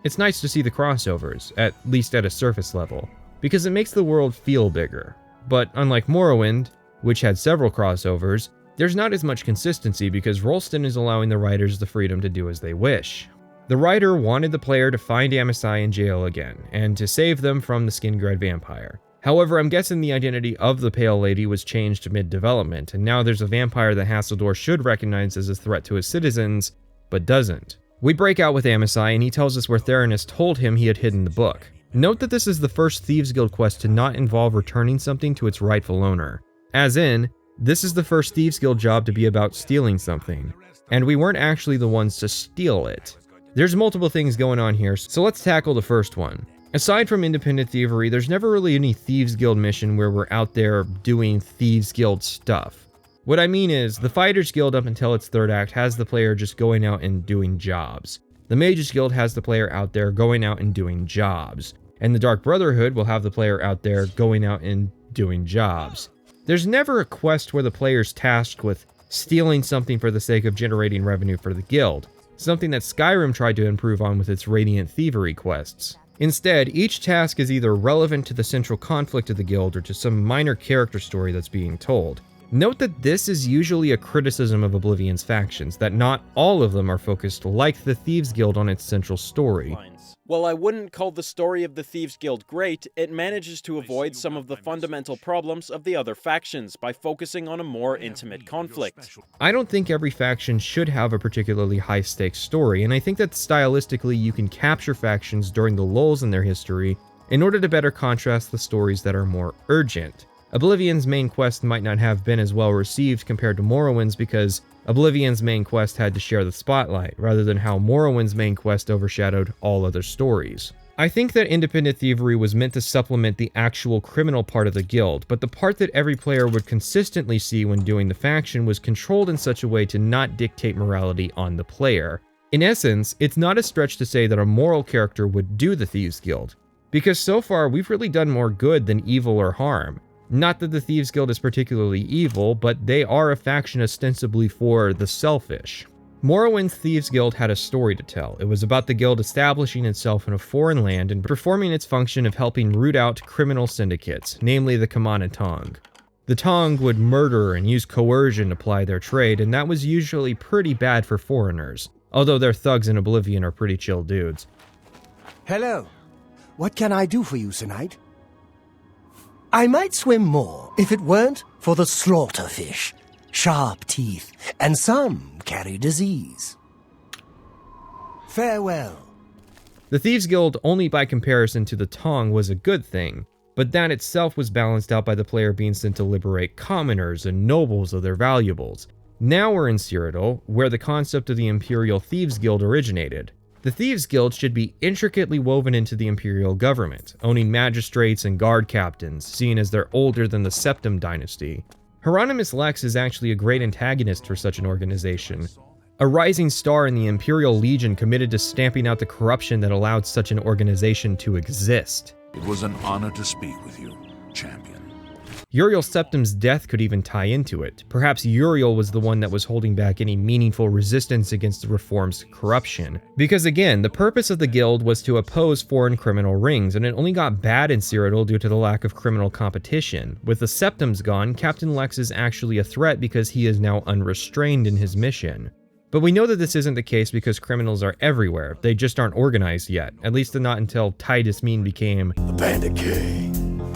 It's nice to see the crossovers, at least at a surface level, because it makes the world feel bigger. But unlike Morrowind, which had several crossovers, there's not as much consistency because Rolston is allowing the writers the freedom to do as they wish. The writer wanted the player to find Amisai in jail again, and to save them from the skin-grad vampire. However, I'm guessing the identity of the Pale Lady was changed mid-development, and now there's a vampire that Hasseldor should recognize as a threat to his citizens, but doesn't. We break out with Amisai, and he tells us where Theranos told him he had hidden the book. Note that this is the first Thieves Guild quest to not involve returning something to its rightful owner. As in, this is the first Thieves Guild job to be about stealing something, and we weren't actually the ones to steal it. There's multiple things going on here, so let's tackle the first one. Aside from independent thievery, there's never really any Thieves Guild mission where we're out there doing Thieves Guild stuff. What I mean is, the Fighters Guild up until its third act has the player just going out and doing jobs. The Mages Guild has the player out there going out and doing jobs. And the Dark Brotherhood will have the player out there going out and doing jobs. There's never a quest where the player's tasked with stealing something for the sake of generating revenue for the guild, something that Skyrim tried to improve on with its Radiant Thievery quests. Instead, each task is either relevant to the central conflict of the guild or to some minor character story that's being told. Note that this is usually a criticism of Oblivion's factions, that not all of them are focused like the Thieves Guild on its central story. While I wouldn't call the story of the Thieves Guild great, it manages to avoid some of the fundamental problems of the other factions by focusing on a more intimate conflict. I don't think every faction should have a particularly high-stakes story, and I think that stylistically you can capture factions during the lulls in their history in order to better contrast the stories that are more urgent. Oblivion's main quest might not have been as well received compared to Morrowind's because Oblivion's main quest had to share the spotlight, rather than how Morrowind's main quest overshadowed all other stories. I think that independent thievery was meant to supplement the actual criminal part of the guild, but the part that every player would consistently see when doing the faction was controlled in such a way to not dictate morality on the player. In essence, it's not a stretch to say that a moral character would do the Thieves Guild, because so far we've really done more good than evil or harm. Not that the Thieves Guild is particularly evil, but they are a faction ostensibly for the selfish. Morrowind's Thieves Guild had a story to tell. It was about the guild establishing itself in a foreign land and performing its function of helping root out criminal syndicates, namely the Kamana Tong. The Tong would murder and use coercion to ply their trade, and that was usually pretty bad for foreigners, although their thugs in Oblivion are pretty chill dudes. Hello. What can I do for you tonight? I might swim more if it weren't for the slaughterfish. Sharp teeth, and some carry disease. Farewell. The Thieves Guild, only by comparison to the Tong, was a good thing, but that itself was balanced out by the player being sent to liberate commoners and nobles of their valuables. Now we're in Cyrodiil, where the concept of the Imperial Thieves Guild originated. The Thieves Guild should be intricately woven into the Imperial government, owning magistrates and guard captains, seeing as they're older than the Septim dynasty. Hieronymus Lex is actually a great antagonist for such an organization. A rising star in the Imperial Legion committed to stamping out the corruption that allowed such an organization to exist. It was an honor to speak with you, champion. Uriel Septim's death could even tie into it. Perhaps Uriel was the one that was holding back any meaningful resistance against the Reform's corruption. Because again, the purpose of the guild was to oppose foreign criminal rings, and it only got bad in Cyrodiil due to the lack of criminal competition. With the Septims gone, Captain Lex is actually a threat because he is now unrestrained in his mission. But we know that this isn't the case because criminals are everywhere, they just aren't organized yet, at least not until Titus Mean became the Bandit King.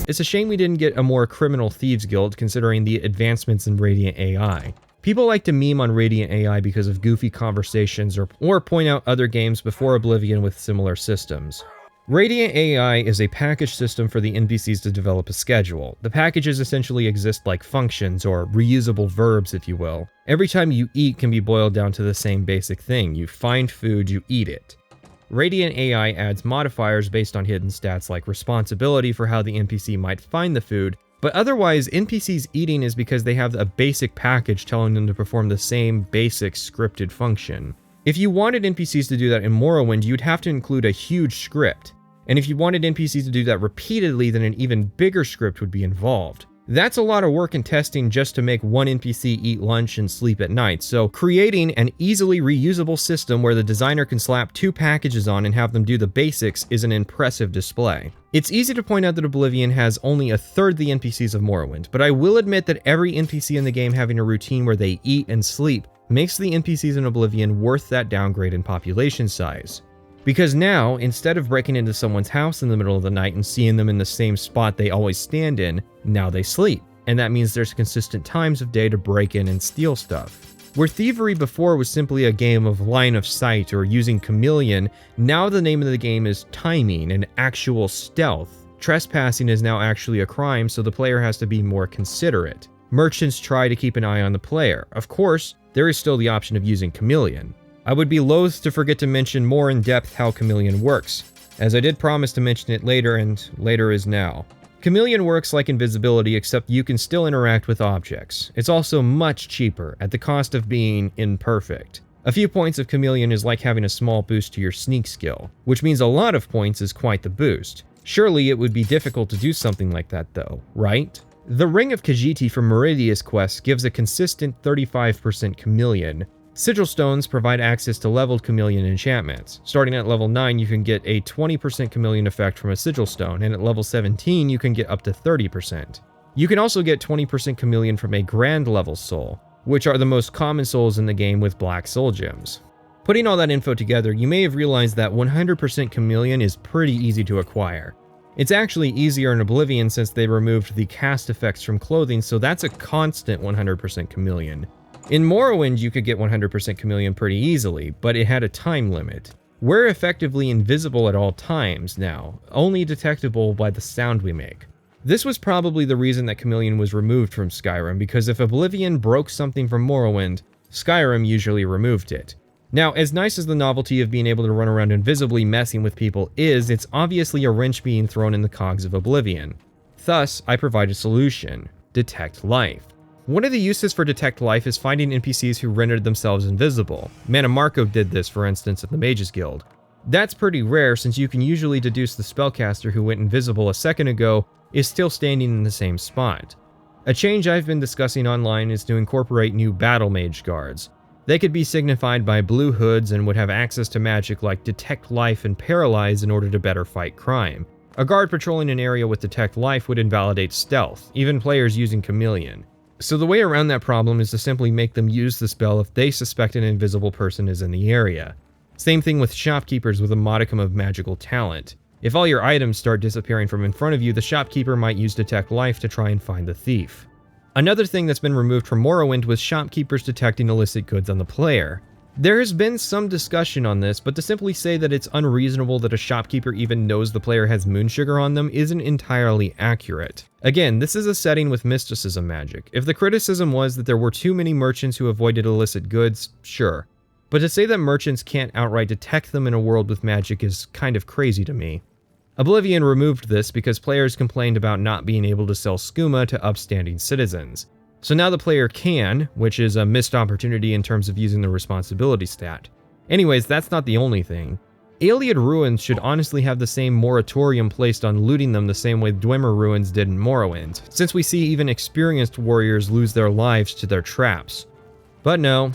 It's a shame we didn't get a more criminal Thieves Guild considering the advancements in Radiant AI. People like to meme on Radiant AI because of goofy conversations or point out other games before Oblivion with similar systems. Radiant AI is a package system for the NPCs to develop a schedule. The packages essentially exist like functions, or reusable verbs if you will. Every time you eat can be boiled down to the same basic thing. You find food, you eat it. Radiant AI adds modifiers based on hidden stats like responsibility for how the NPC might find the food, but otherwise NPCs eating is because they have a basic package telling them to perform the same basic scripted function. If you wanted NPCs to do that in Morrowind, you'd have to include a huge script. And if you wanted NPCs to do that repeatedly, then an even bigger script would be involved. That's a lot of work and testing just to make one NPC eat lunch and sleep at night, so creating an easily reusable system where the designer can slap 2 packages on and have them do the basics is an impressive display. It's easy to point out that Oblivion has only a third the NPCs of Morrowind, but I will admit that every NPC in the game having a routine where they eat and sleep makes the NPCs in Oblivion worth that downgrade in population size. Because now, instead of breaking into someone's house in the middle of the night and seeing them in the same spot they always stand in, now they sleep. And that means there's consistent times of day to break in and steal stuff. Where thievery before was simply a game of line of sight or using chameleon, now the name of the game is timing and actual stealth. Trespassing is now actually a crime, so the player has to be more considerate. Merchants try to keep an eye on the player. Of course, there is still the option of using chameleon. I would be loath to forget to mention more in depth how chameleon works, as I did promise to mention it later, and later is now. Chameleon works like invisibility, except you can still interact with objects. It's also much cheaper, at the cost of being imperfect. A few points of chameleon is like having a small boost to your sneak skill, which means a lot of points is quite the boost. Surely it would be difficult to do something like that though, right? The Ring of Khajiit from Meridius quest gives a consistent 35% chameleon. Sigil stones provide access to leveled chameleon enchantments. Starting at level 9, you can get a 20% chameleon effect from a sigil stone, and at level 17, you can get up to 30%. You can also get 20% chameleon from a grand level soul, which are the most common souls in the game with black soul gems. Putting all that info together, you may have realized that 100% chameleon is pretty easy to acquire. It's actually easier in Oblivion since they removed the cast effects from clothing, so that's a constant 100% chameleon. In Morrowind, you could get 100% chameleon pretty easily, but it had a time limit. We're effectively invisible at all times now, only detectable by the sound we make. This was probably the reason that chameleon was removed from Skyrim, because if Oblivion broke something from Morrowind, Skyrim usually removed it. Now, as nice as the novelty of being able to run around invisibly messing with people is, it's obviously a wrench being thrown in the cogs of Oblivion. Thus, I provide a solution: Detect Life. One of the uses for Detect Life is finding NPCs who rendered themselves invisible. Mana Marco did this, for instance, at the Mages Guild. That's pretty rare since you can usually deduce the spellcaster who went invisible a second ago is still standing in the same spot. A change I've been discussing online is to incorporate new Battle Mage guards. They could be signified by blue hoods and would have access to magic like Detect Life and Paralyze in order to better fight crime. A guard patrolling an area with Detect Life would invalidate stealth, even players using chameleon. So the way around that problem is to simply make them use the spell if they suspect an invisible person is in the area. Same thing with shopkeepers with a modicum of magical talent. If all your items start disappearing from in front of you, the shopkeeper might use Detect Life to try and find the thief. Another thing that's been removed from Morrowind was shopkeepers detecting illicit goods on the player. There has been some discussion on this, but to simply say that it's unreasonable that a shopkeeper even knows the player has moon sugar on them isn't entirely accurate. Again, this is a setting with mysticism magic. If the criticism was that there were too many merchants who avoided illicit goods, sure. But to say that merchants can't outright detect them in a world with magic is kind of crazy to me. Oblivion removed this because players complained about not being able to sell skooma to upstanding citizens. So now the player can, which is a missed opportunity in terms of using the responsibility stat. Anyways, that's not the only thing. Iliad ruins should honestly have the same moratorium placed on looting them the same way Dwemer ruins did in Morrowind, since we see even experienced warriors lose their lives to their traps. But no.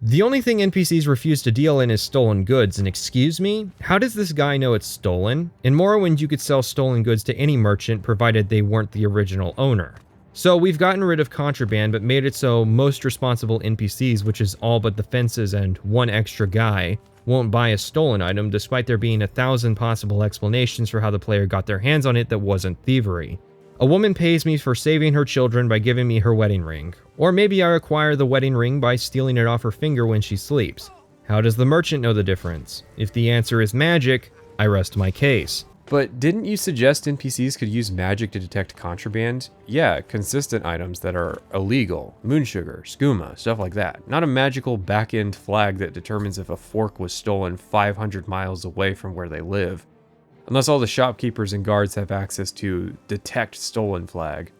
The only thing NPCs refuse to deal in is stolen goods, and excuse me? How does this guy know it's stolen? In Morrowind, you could sell stolen goods to any merchant provided they weren't the original owner. So we've gotten rid of contraband, but made it so most responsible NPCs, which is all but the fences and one extra guy, won't buy a stolen item despite there being 1,000 possible explanations for how the player got their hands on it that wasn't thievery. A woman pays me for saving her children by giving me her wedding ring. Or maybe I acquire the wedding ring by stealing it off her finger when she sleeps. How does the merchant know the difference? If the answer is magic, I rest my case. But didn't you suggest NPCs could use magic to detect contraband? Yeah, consistent items that are illegal. Moon sugar, skooma, stuff like that. Not a magical back-end flag that determines if a fork was stolen 500 miles away from where they live. Unless all the shopkeepers and guards have access to detect stolen flag.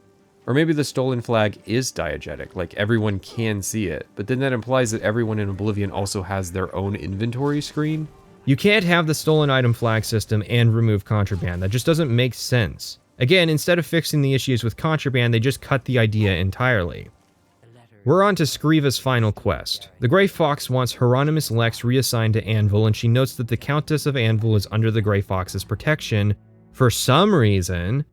Or maybe the stolen flag is diegetic, like everyone can see it, but then that implies that everyone in Oblivion also has their own inventory screen? You can't have the stolen item flag system and remove contraband. That just doesn't make sense. Again, instead of fixing the issues with contraband, they just cut the idea entirely. We're on to Skriva's final quest. The Grey Fox wants Hieronymus Lex reassigned to Anvil, and she notes that the Countess of Anvil is under the Grey Fox's protection. For some reason...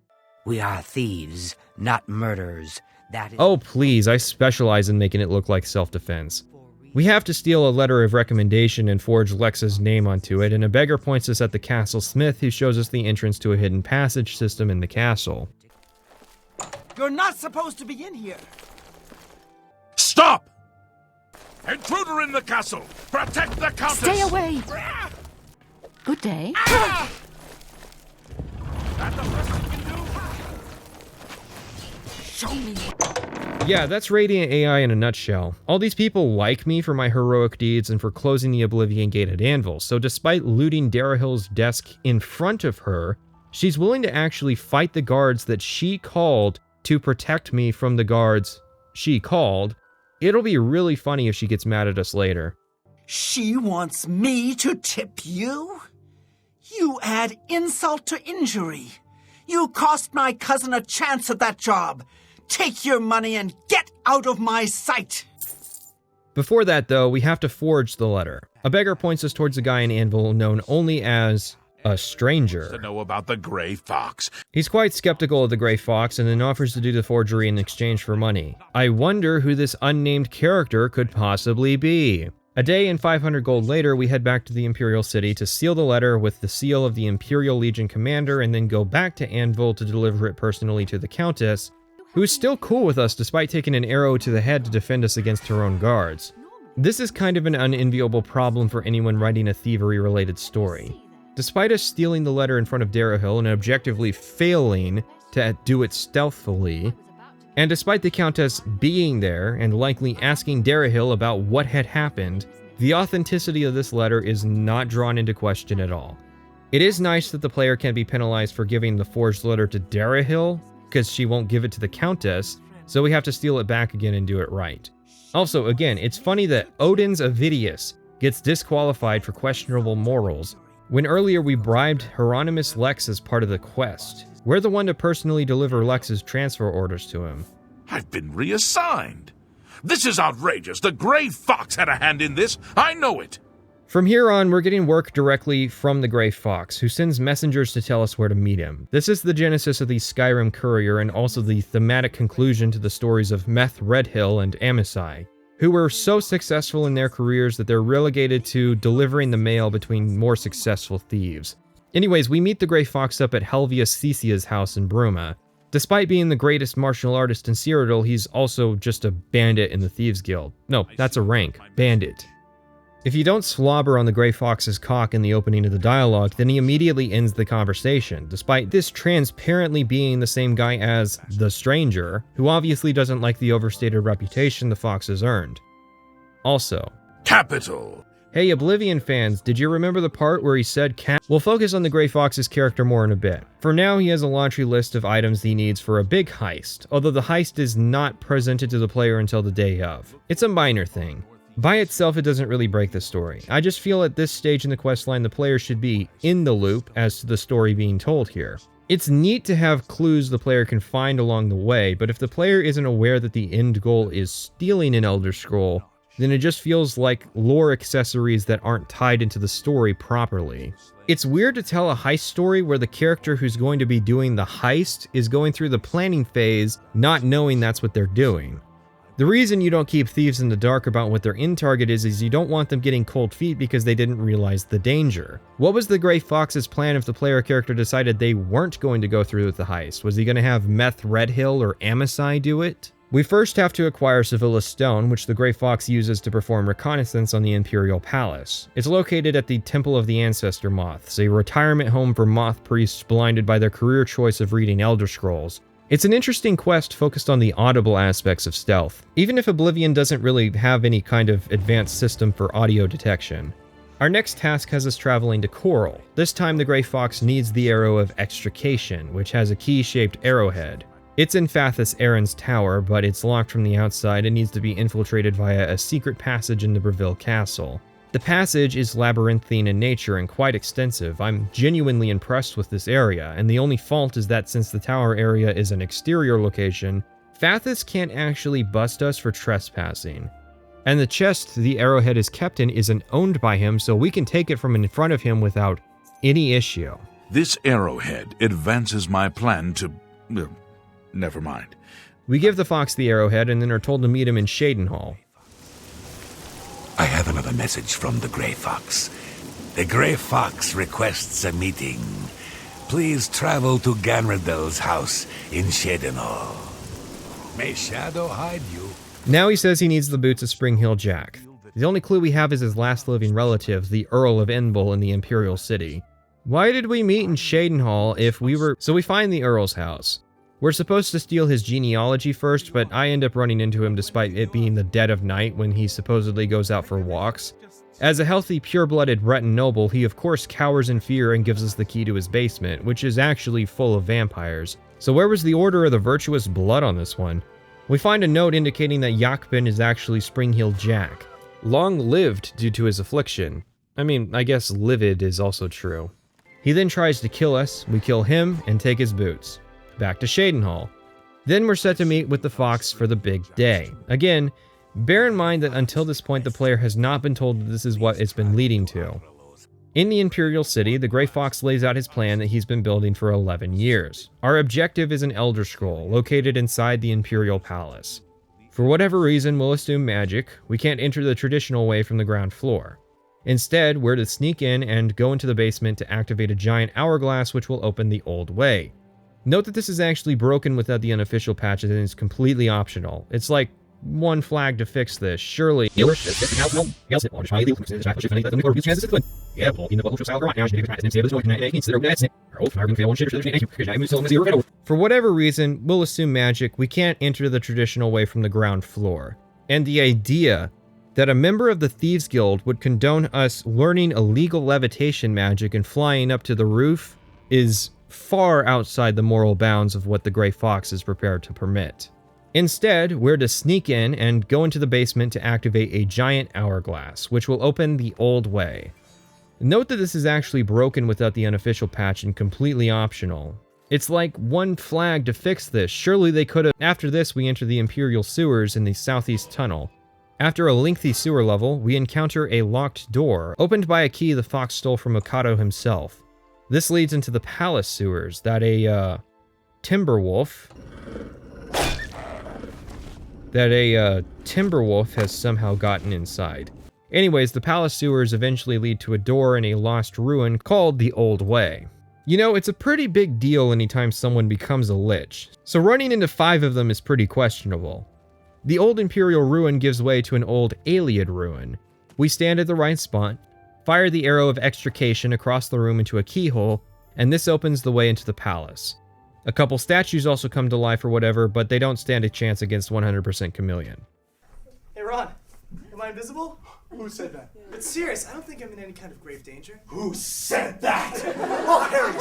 We are thieves, not murderers. That is... Oh please, I specialize in making it look like self-defense. We have to steal a letter of recommendation and forge Lex's name onto it, and a beggar points us at the castle smith, who shows us the entrance to a hidden passage system in the castle. You're not supposed to be in here. Stop! Intruder in the castle! Protect the Countess! Stay away! Good day. That the best you can do? Show me. Yeah, that's Radiant AI in a nutshell. All these people like me for my heroic deeds and for closing the Oblivion Gate at Anvil, so despite looting Darahill's desk in front of her, she's willing to actually fight the guards that she called to protect me from the guards she called. It'll be really funny if she gets mad at us later. She wants me to tip you? You add insult to injury. You cost my cousin a chance at that job. Take your money and get out of my sight! Before that, though, we have to forge the letter. A beggar points us towards a guy in Anvil known only as a stranger. To know about the Grey Fox. He's quite skeptical of the Grey Fox and then offers to do the forgery in exchange for money. I wonder who this unnamed character could possibly be. A day and 500 gold later, we head back to the Imperial City to seal the letter with the seal of the Imperial Legion commander and then go back to Anvil to deliver it personally to the Countess, who's still cool with us despite taking an arrow to the head to defend us against her own guards. This is kind of an unenviable problem for anyone writing a thievery-related story. Despite us stealing the letter in front of Darahill and objectively failing to do it stealthily, and despite the Countess being there and likely asking Darahill about what had happened, the authenticity of this letter is not drawn into question at all. It is nice that the player can be penalized for giving the forged letter to Darahill, because she won't give it to the Countess, so we have to steal it back again and do it right. Also, again, it's funny that Odin's Avidius gets disqualified for questionable morals, when earlier we bribed Hieronymus Lex as part of the quest. We're the one to personally deliver Lex's transfer orders to him. I've been reassigned. This is outrageous. The Grey Fox had a hand in this. I know it. From here on, we're getting work directly from the Grey Fox, who sends messengers to tell us where to meet him. This is the genesis of the Skyrim Courier and also the thematic conclusion to the stories of Meth Redhill and Amisai, who were so successful in their careers that they're relegated to delivering the mail between more successful thieves. Anyways, we meet the Grey Fox up at Helvia Cecia's house in Bruma. Despite being the greatest martial artist in Cyrodiil, he's also just a bandit in the Thieves Guild. No, that's a rank. Bandit. If you don't slobber on the Grey Fox's cock in the opening of the dialogue, then he immediately ends the conversation, despite this transparently being the same guy as the Stranger, who obviously doesn't like the overstated reputation the Fox has earned. Also, Capital! Hey Oblivion fans, did you remember the part where he said cat? We'll focus on the Grey Fox's character more in a bit. For now, he has a laundry list of items he needs for a big heist, although the heist is not presented to the player until the day of. It's a minor thing. By itself, it doesn't really break the story. I just feel at this stage in the questline the player should be in the loop as to the story being told here. It's neat to have clues the player can find along the way, but if the player isn't aware that the end goal is stealing an Elder Scroll, then it just feels like lore accessories that aren't tied into the story properly. It's weird to tell a heist story where the character who's going to be doing the heist is going through the planning phase, not knowing that's what they're doing. The reason you don't keep thieves in the dark about what their end target is you don't want them getting cold feet because they didn't realize the danger. What was the Grey Fox's plan if the player character decided they weren't going to go through with the heist? Was he going to have Meth Redhill or Amisai do it? We first have to acquire Sevilla's Stone, which the Grey Fox uses to perform reconnaissance on the Imperial Palace. It's located at the Temple of the Ancestor Moths, a retirement home for moth priests blinded by their career choice of reading Elder Scrolls. It's an interesting quest focused on the audible aspects of stealth, even if Oblivion doesn't really have any kind of advanced system for audio detection. Our next task has us traveling to Coral. This time the Grey Fox needs the Arrow of Extrication, which has a key-shaped arrowhead. It's in Fathus Aaron's tower, but it's locked from the outside and needs to be infiltrated via a secret passage in the Breville Castle. The passage is labyrinthine in nature and quite extensive. I'm genuinely impressed with this area, and the only fault is that since the tower area is an exterior location, Fathus can't actually bust us for trespassing. And the chest the arrowhead is kept in isn't owned by him, so we can take it from in front of him without any issue. This arrowhead advances my plan to... never mind. We give the fox the arrowhead and then are told to meet him in Shadenhall. I have another message from the Grey Fox. The Grey Fox requests a meeting. Please travel to Ganridel's house in Shadenhall. May Shadow hide you. Now he says he needs the boots of Spring-Hill Jack. The only clue we have is his last living relative, the Earl of Enbull in the Imperial City. Why did we meet in Shadenhall if we were... So we find the Earl's house. We're supposed to steal his genealogy first, but I end up running into him despite it being the dead of night when he supposedly goes out for walks. As a healthy, pure-blooded Breton noble, he of course cowers in fear and gives us the key to his basement, which is actually full of vampires. So where was the Order of the Virtuous Blood on this one? We find a note indicating that Yakbin is actually Spring-Hill Jack. Long-lived due to his affliction. I mean, I guess livid is also true. He then tries to kill us, we kill him, and take his boots. Back to Shadenhall. Then we're set to meet with the fox for the big day. Again, bear in mind that until this point the player has not been told that this is what it's been leading to. In the Imperial City, the Grey Fox lays out his plan that he's been building for 11 years. Our objective is an Elder Scroll, located inside the Imperial Palace. For whatever reason, we'll assume magic, we can't enter the traditional way from the ground floor. Instead, we're to sneak in and go into the basement to activate a giant hourglass which will open the old way. Note that this is actually broken without the unofficial patches and is completely optional. It's like one flag to fix this, surely. For whatever reason, we'll assume magic, we can't enter the traditional way from the ground floor. And the idea that a member of the Thieves Guild would condone us learning illegal levitation magic and flying up to the roof is far outside the moral bounds of what the Grey Fox is prepared to permit. Instead, we're to sneak in and go into the basement to activate a giant hourglass, which will open the old way. Note that this is actually broken without the unofficial patch and completely optional. It's like one flag to fix this, surely they could have. After this, we enter the Imperial sewers in the southeast tunnel. After a lengthy sewer level, we encounter a locked door, opened by a key the fox stole from Mikado himself. This leads into the palace sewers that a Timberwolf has somehow gotten inside. Anyways, the palace sewers eventually lead to a door in a lost ruin called the Old Way. You know, it's a pretty big deal anytime someone becomes a lich, so running into 5 of them is pretty questionable. The old Imperial ruin gives way to an old Ayleid ruin. We stand at the right spot, fire the arrow of extrication across the room into a keyhole, and this opens the way into the palace. A couple statues also come to life or whatever, but they don't stand a chance against 100% Chameleon. Hey Ron, am I invisible? Who said that? It's serious, I don't think I'm in any kind of grave danger. Who said that? Oh, Harry.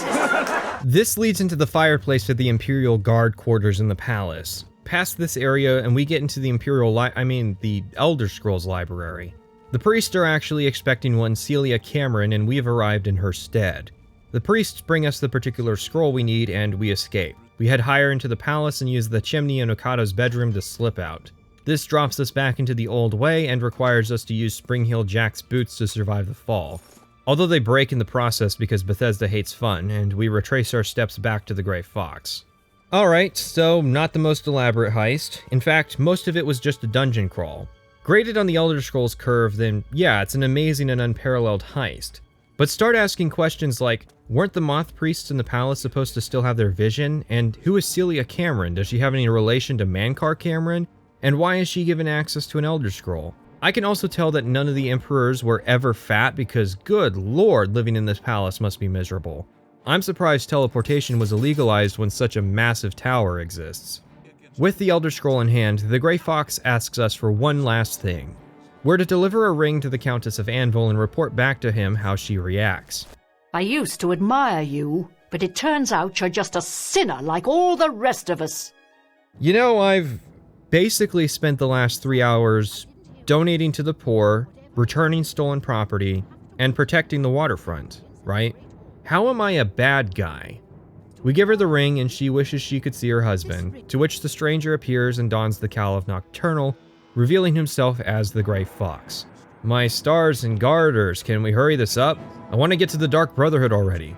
This leads into the fireplace of the Imperial Guard quarters in the palace. Past this area, and we get into the Elder Scrolls library. The priests are actually expecting one Celia Cameron, and we've arrived in her stead. The priests bring us the particular scroll we need, and we escape. We head higher into the palace and use the chimney in Okado's bedroom to slip out. This drops us back into the old way and requires us to use Spring-Hill Jack's boots to survive the fall. Although they break in the process because Bethesda hates fun, and we retrace our steps back to the Grey Fox. Alright, so not the most elaborate heist. In fact, most of it was just a dungeon crawl. Graded on the Elder Scrolls curve, then yeah, it's an amazing and unparalleled heist. But start asking questions like, weren't the moth priests in the palace supposed to still have their vision? And who is Celia Cameron? Does she have any relation to Mankar Cameron? And why is she given access to an Elder Scroll? I can also tell that none of the emperors were ever fat because, good lord, living in this palace must be miserable. I'm surprised teleportation was illegalized when such a massive tower exists. With the Elder Scroll in hand, the Grey Fox asks us for one last thing. We're to deliver a ring to the Countess of Anvil and report back to him how she reacts. I used to admire you, but it turns out you're just a sinner like all the rest of us. You know, I've basically spent the last 3 hours donating to the poor, returning stolen property, and protecting the waterfront, right? How am I a bad guy? We give her the ring and she wishes she could see her husband, to which the stranger appears and dons the cowl of Nocturnal, revealing himself as the Grey Fox. My stars and garters, can we hurry this up? I want to get to the Dark Brotherhood already.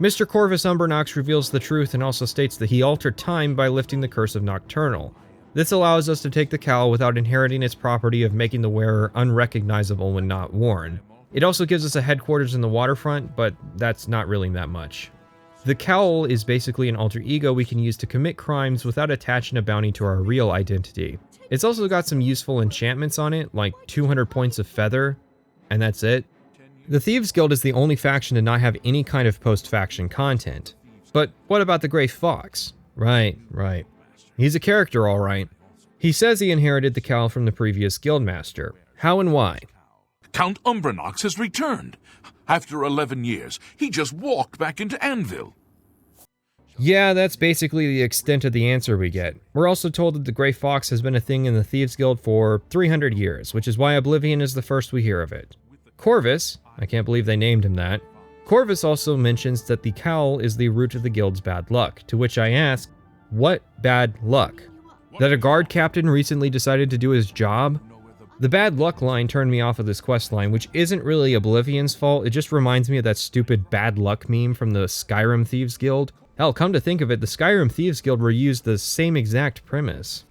Mr. Corvus Umbernox reveals the truth and also states that he altered time by lifting the curse of Nocturnal. This allows us to take the cowl without inheriting its property of making the wearer unrecognizable when not worn. It also gives us a headquarters in the waterfront, but that's not really that much. The cowl is basically an alter ego we can use to commit crimes without attaching a bounty to our real identity. It's also got some useful enchantments on it, like 200 points of feather, and that's it. The Thieves Guild is the only faction to not have any kind of post-faction content. But what about the Grey Fox? Right. He's a character, alright. He says he inherited the cowl from the previous guildmaster. How and why? Count Umbernox has returned. After 11 years, he just walked back into Anvil. Yeah, that's basically the extent of the answer we get. We're also told that the Grey Fox has been a thing in the Thieves Guild for 300 years, which is why Oblivion is the first we hear of it. Corvus, I can't believe they named him that. Corvus also mentions that the cowl is the root of the guild's bad luck, to which I ask, what bad luck? That a guard captain recently decided to do his job? The bad luck line turned me off of this quest line, which isn't really Oblivion's fault, it just reminds me of that stupid bad luck meme from the Skyrim Thieves Guild. Hell, come to think of it, the Skyrim Thieves Guild reused the same exact premise.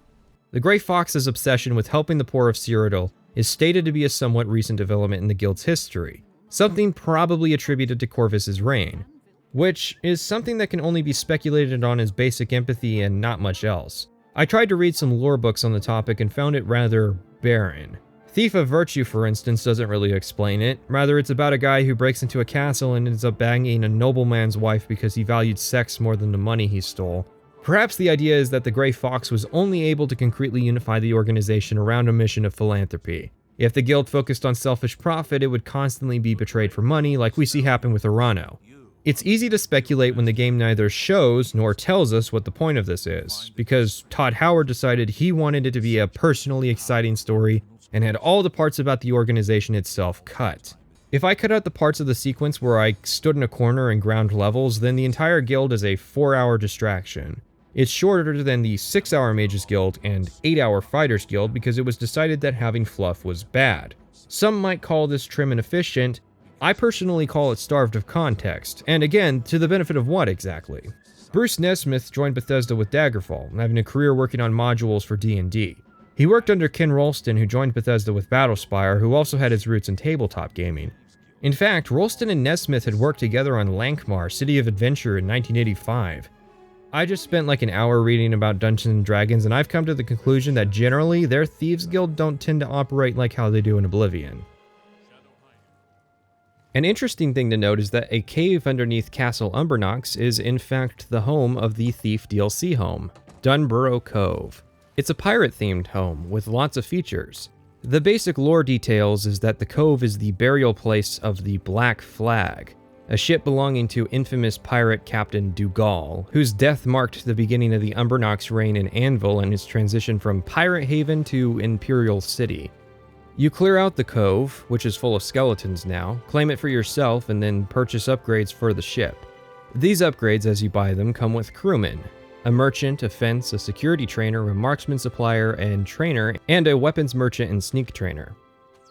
The Grey Fox's obsession with helping the poor of Cyrodiil is stated to be a somewhat recent development in the guild's history, something probably attributed to Corvus's reign, which is something that can only be speculated on as basic empathy and not much else. I tried to read some lore books on the topic and found it rather barren. Thief of Virtue, for instance, doesn't really explain it. Rather, it's about a guy who breaks into a castle and ends up banging a nobleman's wife because he valued sex more than the money he stole. Perhaps the idea is that the Grey Fox was only able to concretely unify the organization around a mission of philanthropy. If the guild focused on selfish profit, it would constantly be betrayed for money, like we see happen with Urano. It's easy to speculate when the game neither shows nor tells us what the point of this is, because Todd Howard decided he wanted it to be a personally exciting story and had all the parts about the organization itself cut. If I cut out the parts of the sequence where I stood in a corner and ground levels, then the entire guild is a 4-hour distraction. It's shorter than the 6-hour Mages Guild and 8-hour Fighters Guild because it was decided that having fluff was bad. Some might call this trim and efficient. I personally call it starved of context, and again, to the benefit of what exactly? Bruce Nesmith joined Bethesda with Daggerfall, having a career working on modules for D&D. He worked under Ken Rolston, who joined Bethesda with Battlespire, who also had his roots in tabletop gaming. In fact, Rolston and Nesmith had worked together on Lankmar, City of Adventure in 1985. I just spent like an hour reading about Dungeons & Dragons, and I've come to the conclusion that generally, their Thieves Guild don't tend to operate like how they do in Oblivion. An interesting thing to note is that a cave underneath Castle Umbernox is in fact the home of the Thief DLC home, Dunburrow Cove. It's a pirate-themed home with lots of features. The basic lore details is that the cove is the burial place of the Black Flag, a ship belonging to infamous pirate Captain Dougal, whose death marked the beginning of the Umbernox reign in Anvil and his transition from Pirate Haven to Imperial City. You clear out the cove, which is full of skeletons now, claim it for yourself, and then purchase upgrades for the ship. These upgrades, as you buy them, come with crewmen, a merchant, a fence, a security trainer, a marksman supplier and trainer, and a weapons merchant and sneak trainer.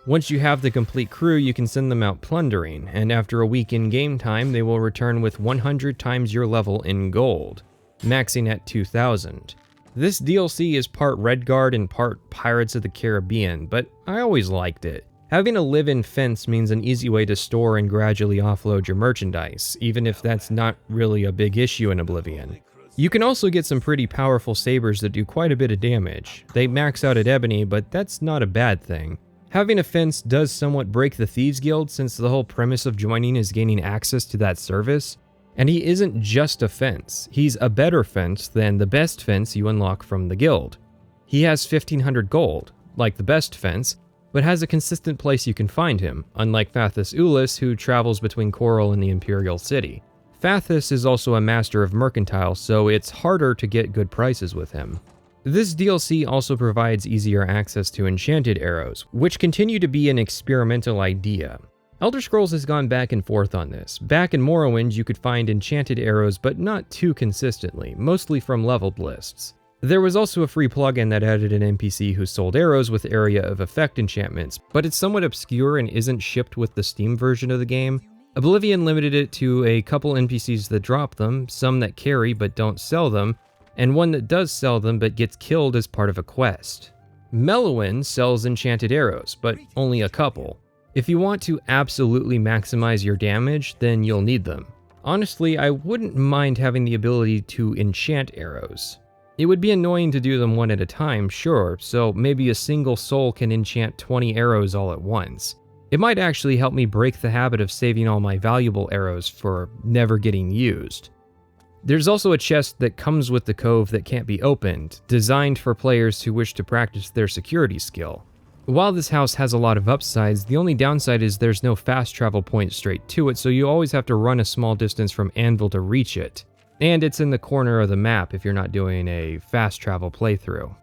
Once you have the complete crew, you can send them out plundering, and after a week in game time, they will return with 100 times your level in gold, maxing at 2,000. This DLC is part Redguard and part Pirates of the Caribbean, but I always liked it. Having a live-in fence means an easy way to store and gradually offload your merchandise, even if that's not really a big issue in Oblivion. You can also get some pretty powerful sabers that do quite a bit of damage. They max out at Ebony, but that's not a bad thing. Having a fence does somewhat break the Thieves Guild since the whole premise of joining is gaining access to that service. And he isn't just a fence, he's a better fence than the best fence you unlock from the guild. He has 1,500 gold, like the best fence, but has a consistent place you can find him, unlike Fathus Ulis, who travels between Coral and the Imperial City. Fathus is also a master of mercantile, so it's harder to get good prices with him. This DLC also provides easier access to enchanted arrows, which continue to be an experimental idea. Elder Scrolls has gone back and forth on this. Back in Morrowind, you could find enchanted arrows, but not too consistently, mostly from leveled lists. There was also a free plugin that added an NPC who sold arrows with area of effect enchantments, but it's somewhat obscure and isn't shipped with the Steam version of the game. Oblivion limited it to a couple NPCs that drop them, some that carry but don't sell them, and one that does sell them but gets killed as part of a quest. Mellowin sells enchanted arrows, but only a couple. If you want to absolutely maximize your damage, then you'll need them. Honestly, I wouldn't mind having the ability to enchant arrows. It would be annoying to do them one at a time, sure, so maybe a single soul can enchant 20 arrows all at once. It might actually help me break the habit of saving all my valuable arrows for never getting used. There's also a chest that comes with the cove that can't be opened, designed for players who wish to practice their security skill. While this house has a lot of upsides, the only downside is there's no fast travel point straight to it, so you always have to run a small distance from Anvil to reach it. And it's in the corner of the map if you're not doing a fast travel playthrough.